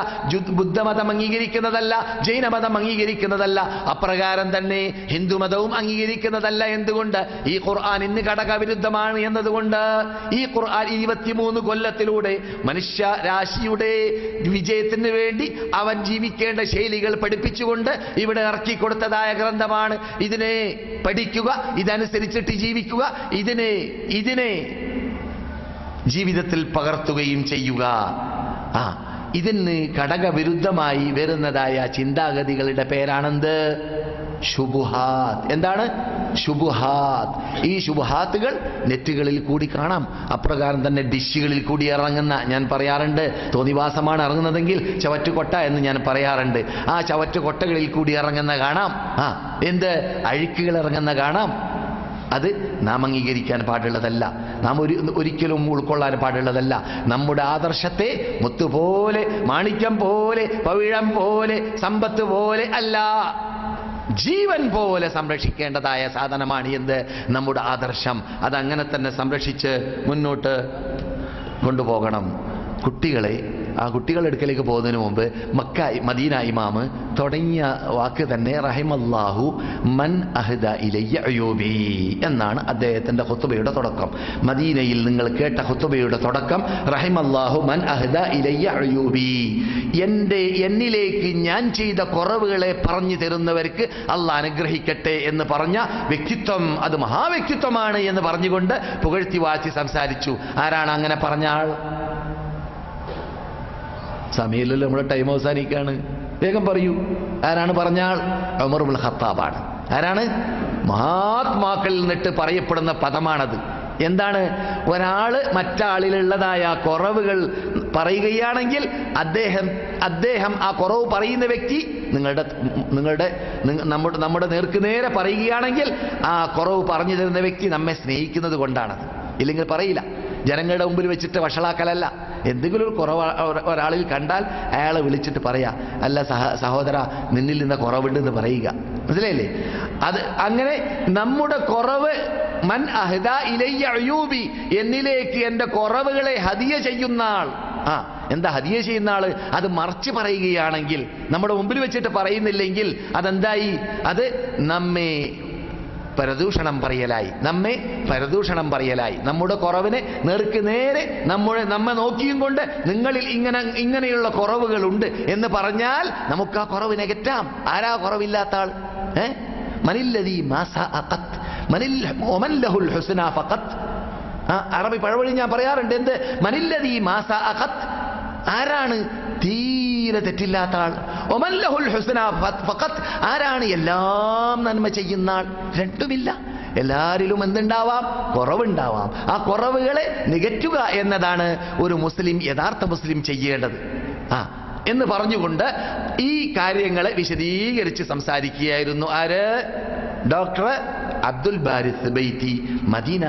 ബുദ്ധമതം അംഗീകരിക്കുന്നതല്ല, ജൈനമതം അംഗീകരിക്കുന്നതല്ല, അപ്രകാരം തന്നെ ഹിന്ദുമതവും അംഗീകരിക്കുന്നതല്ല. എന്തുകൊണ്ട്? ഈ ഖുർആൻ ഇന്ന് ഘടകവിരുദ്ധമാണ് എന്നതുകൊണ്ട്. ഈ ഖുർആൻ 23 കൊല്ലത്തിലൂടെ മനുഷ്യ രാശിയുടെ വിജയത്തിന് വേണ്ടി അവൻ ജീവിക്കേണ്ട ശൈലികൾ പഠിപ്പിച്ചുകൊണ്ട് ഇവിടെ ഇറക്കി കൊടുത്തതായ ഗ്രന്ഥമാണ്. ഇതിനെ പഠിക്കുക, ഇതനുസരിച്ചിട്ട് ജീവിക്കുക, ഇതിനെ ജീവിതത്തിൽ പകർത്തുകയും ചെയ്യുക. ഇതിന് ഘടകവിരുദ്ധമായി വരുന്നതായ ചിന്താഗതികളുടെ പേരാണെന്ത്? ശുബുഹാത്ത്. എന്താണ് ശുബുഹാത്ത്? ഈ ശുബുഹാത്തുകൾ നെറ്റുകളിൽ കൂടി കാണാം. അപ്രകാരം തന്നെ ഡിഷുകളിൽ കൂടി ഇറങ്ങുന്ന, ഞാൻ പറയാറുണ്ട്, തോന്നിവാസമാണ് ഇറങ്ങുന്നതെങ്കിൽ ചവറ്റുകൊട്ട എന്ന് ഞാൻ പറയാറുണ്ട്. ആ ചവറ്റുകൊട്ടകളിൽ കൂടി ഇറങ്ങുന്ന കാണാം. എന്ത് അഴുക്കുകൾ ഇറങ്ങുന്ന കാണാം. അത് നാം അംഗീകരിക്കാൻ പാടുള്ളതല്ല, നാം ഒരിക്കലും ഉൾക്കൊള്ളാൻ പാടുള്ളതല്ല. നമ്മുടെ ആദർശത്തെ മുത്തുപോലെ, മാണിക്യം പോലെ, പവിഴം പോലെ, സമ്പത്ത് പോലെ അല്ല, ജീവൻ പോലെ സംരക്ഷിക്കേണ്ടതായ സാധനമാണ് എന്ത്? നമ്മുടെ ആദർശം. അതങ്ങനെ തന്നെ സംരക്ഷിച്ച് മുന്നോട്ട് കൊണ്ടുപോകണം. കുട്ടികളുടെ അടുക്കലേക്ക് പോകുന്നതിന് മുമ്പ് മദീന ഇമാമ് തുടങ്ങിയ വാക്ക് തന്നെ റഹിമല്ലാഹു മൻ അഹ്ദ ഇലയ്യ അയ്യൂബി എന്നാണ് അദ്ദേഹത്തിന്റെ ഖുത്ബയുടെ തുടക്കം. മദീനയിൽ നിങ്ങൾ കേട്ട ഖുത്ബയുടെ തുടക്കം റഹിമല്ലാഹു മൻ അഹ്ദ ഇലയ്യ അയ്യൂബി. എന്നിലേക്ക് ഞാൻ ചെയ്ത കുറവുകളെ പറഞ്ഞു തരുന്നവർക്ക് അള്ളാഹ് അനുഗ്രഹിക്കട്ടെ എന്ന് പറഞ്ഞ വ്യക്തിത്വം, അത് മഹാവ്യക്തിത്വമാണ് എന്ന് പറഞ്ഞുകൊണ്ട് പുകഴ്ത്തി വാഴ്ത്തി സംസാരിച്ചു. ആരാണ് അങ്ങനെ പറഞ്ഞ ആൾ? സമയമില്ലല്ലോ, നമ്മുടെ ടൈം അവസാനിക്കാണ്. വേഗം പറയൂ, ആരാണ് പറഞ്ഞ ആൾ? ഉമർ ഇബ്നുൽ ഖത്താബാണ്. ആരാണ്? മഹാത്മാക്കളിൽ നിന്നിട്ട് പറയപ്പെടുന്ന പദമാണത്. എന്താണ്? ഒരാള് മറ്റാളിലുള്ളതായ കുറവുകൾ പറയുകയാണെങ്കിൽ അദ്ദേഹം ആ കുറവ് പറയുന്ന വ്യക്തി നമ്മുടെ നേർക്കുനേരെ പറയുകയാണെങ്കിൽ ആ കുറവ് പറഞ്ഞു തരുന്ന വ്യക്തി നമ്മെ സ്നേഹിക്കുന്നത് കൊണ്ടാണത്. ഇല്ലെങ്കിൽ പറയില്ല. ജനങ്ങളുടെ മുമ്പിൽ വെച്ചിട്ട് വഷളാക്കലല്ല. എന്തെങ്കിലും ഒരു കുറവ് ഒരാളിൽ കണ്ടാൽ അയാളെ വിളിച്ചിട്ട് പറയാ, അല്ല സഹോദര, നിന്നിൽ നിന്ന് കുറവുണ്ടെന്ന് പറയുക. മനസ്സിലായില്ലേ? അത് അങ്ങനെ നമ്മുടെ കുറവ്, മൻ അഹ്ദ ഇലയ്യ അയ്യൂബി, എന്നിലേക്ക് എൻ്റെ കുറവുകളെ ഹദിയ ചെയ്യുന്ന ആൾ. എന്താ ഹദിയ ചെയ്യുന്ന ആള് അത് മറച്ചു പറയുകയാണെങ്കിൽ, നമ്മുടെ മുമ്പിൽ വെച്ചിട്ട് പറയുന്നില്ലെങ്കിൽ അതെന്തായി? അത് നമ്മെ പരദൂഷണം പറയലായി. നമ്മുടെ കുറവിനെ നേർക്ക് നേരെ നമ്മെ നോക്കിയും കൊണ്ട് നിങ്ങളിൽ ഇങ്ങനെയുള്ള കുറവുകളുണ്ട് എന്ന് പറഞ്ഞാൽ നമുക്ക് ആ കുറവ് നികറ്റാം. ആരാ കുറവില്ലാത്ത ആൾ? മനില്ലദീ മാ സഅഖത് വമൻ ലഹുൽ ഹുസ്നാ ഫഖത്. അറബി പഴവഴി ഞാൻ പറയാറുണ്ട്. എന്ത്? മനില്ലദീ മാ സഅഖത്, ആരാണ് തീരെ തെറ്റില്ലാത്ത ആൾ? വമൻ ലഹുൽ ഹുസ്നാ ഫഖത്, ആരാണ് എല്ലാം നന്മ ചെയ്യുന്ന ആൾ? രണ്ടുമില്ല. എല്ലാരിലും എന്തുണ്ടാവാം? കുറവുണ്ടാവാം. ആ കുറവുകളെ നികറ്റുക എന്നതാണ് ഒരു മുസ്ലിം, യഥാർത്ഥ മുസ്ലിം ചെയ്യേണ്ടത്. എന്ന് പറഞ്ഞുകൊണ്ട് ഈ കാര്യങ്ങളെ വിശദീകരിച്ച് സംസാരിക്കുകയായിരുന്നു ആര്? ഡോക്ടർ അബ്ദുൽ ബാരിസ് ബൈത്തി മദീന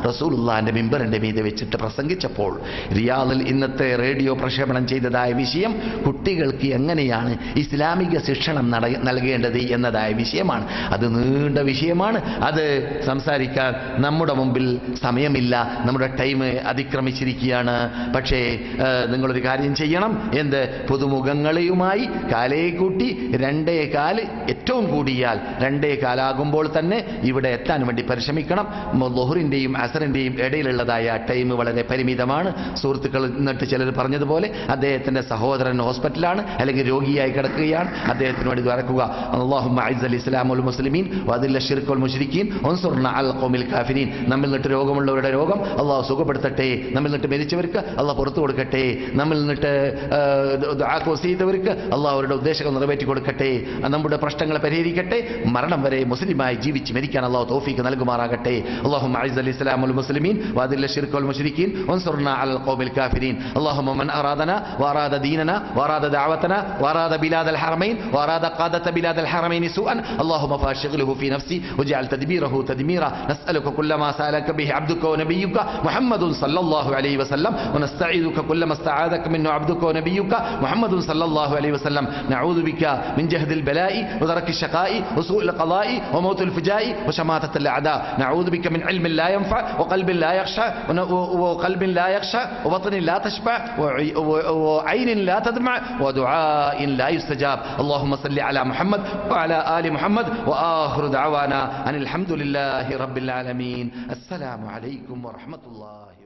റസൂലുള്ളാഹിന്റെ മിമ്പറിന്റെ മീതെ വെച്ചിട്ട് പ്രസംഗിച്ചപ്പോൾ റിയാദിൽ ഇന്നത്തെ റേഡിയോ പ്രക്ഷേപണം ചെയ്തതായ വിഷയം കുട്ടികൾക്ക് എങ്ങനെയാണ് ഇസ്ലാമിക ശിക്ഷണം നൽകേണ്ടത് എന്നതായ വിഷയമാണ്. അത് നീണ്ട വിഷയമാണ്. അത് സംസാരിക്കാൻ നമ്മുടെ മുമ്പിൽ സമയമില്ല. നമ്മുടെ ടൈം അതിക്രമിച്ചിരിക്കുകയാണ്. പക്ഷേ നിങ്ങളൊരു കാര്യം ചെയ്യണം. എന്ത്? പുതുമുഖങ്ങളുമായി കാലേ കൂട്ടി 2:15, ഏറ്റവും കൂടിയാൽ 2:15 തന്നെ ഇവിടെ എത്താൻ വേണ്ടി പരിശ്രമിക്കണം. ളുഹറിന്റെയും അസറിന്റെയും ഇടയിലുള്ളതായ ടൈം വളരെ പരിമിതമാണ്. സുഹൃത്തുക്കൾ എന്നിട്ട് ചിലർ പറഞ്ഞതുപോലെ അദ്ദേഹത്തിന്റെ സഹോദരൻ ഹോസ്പിറ്റലാണ്, അല്ലെങ്കിൽ രോഗിയായി കിടക്കുകയാണ്. അദ്ദേഹത്തിന് വേണ്ടി ദുആക്കുക. അല്ലാഹുമ്മ അഇസ്സൽ ഇസ്ലാം വൽ മുസ്ലിമീൻ വഅദില്ല ശിർക്ക് വൽ മുശ്രിക്കീൻ വൻസുർനാ അൽ ഖൗമിൽ കാഫിരീൻ. നമ്മിൽ നിന്നിട്ട് രോഗമുള്ളവരുടെ രോഗം അല്ലാഹു സുഖപ്പെടുത്തട്ടെ. നമ്മിൽ നിന്നിട്ട് മരിച്ചവർക്ക് അല്ലാഹു പുറത്തു കൊടുക്കട്ടെ. നമ്മിൽ നിന്നിട്ട് ദുആ ചെയ്തവർക്ക് അല്ലാഹു അവരുടെ ഉദ്ദേശങ്ങൾ നിറവേറ്റി കൊടുക്കട്ടെ. നമ്മുടെ പ്രശ്നങ്ങളെ പരിഹരിക്കട്ടെ. മരണം വരെ മുസ്ലിമായി ജീവിച്ച് മരിക്കാൻ അല്ലാഹു തൗഫീഖ് നൽകുമാറാകട്ടെ. അല്ലാഹുമ്മ അഇസ്സൽ ഇസ്ലാം വൽ മുസ്ലിമീൻ വഅദില്ല ശിർക്ക് വൽ മുശ്രിക്കീൻ വൻസുർനാ അലൽ ഖൗമിൽ കാഫിരീൻ. അല്ലാഹുമ്മ മൻ അറാദനാ വഅറാദ ദീനനാ വഅറാദ ദഅവതനാ വഅറാദ ബിലാദൽ ഹറമൈൻ വഅറാദ ഖാദത ബിലാദൽ ഹറമൈൻ സുഅൻ അല്ലാഹുമ്മ ഫാശിഗ്ഹുഹു ഫീ നഫ്സി വജഅൽ തദ്ബീറഹു തദ്മീറാ. നസ്അലുക കുല്ലമാ സഅലക ബിഹി അബ്ദുക വനബിയ്യുക മുഹമ്മദുൻ സല്ലല്ലാഹു അലൈഹി വസല്ലം വനസ്തഈദുക കുല്ലമാ ഇസ്തആദക മിൻഹു അബ്ദുക വനബിയ്യുക മുഹമ്മദുൻ സല്ലല്ലാഹു അലൈഹി വസല്ലം. നഊദു ബിക മിൻ ജഹദിൽ ബലാഇ വദറകിൽ ശഖാഇ വസൂഇൽ ഖളാഇ വമൗത്തിൽ ഫുജാഇ وشماتة الأعداء. نعوذ بك من علم لا ينفع وقلب لا يخشع وقلب لا يخشع وبطن لا تشبع وعين لا تدمع ودعاء لا يستجاب. اللهم صل على محمد وعلى آل محمد وآخر دعوانا أن الحمد لله رب العالمين. السلام عليكم ورحمة الله.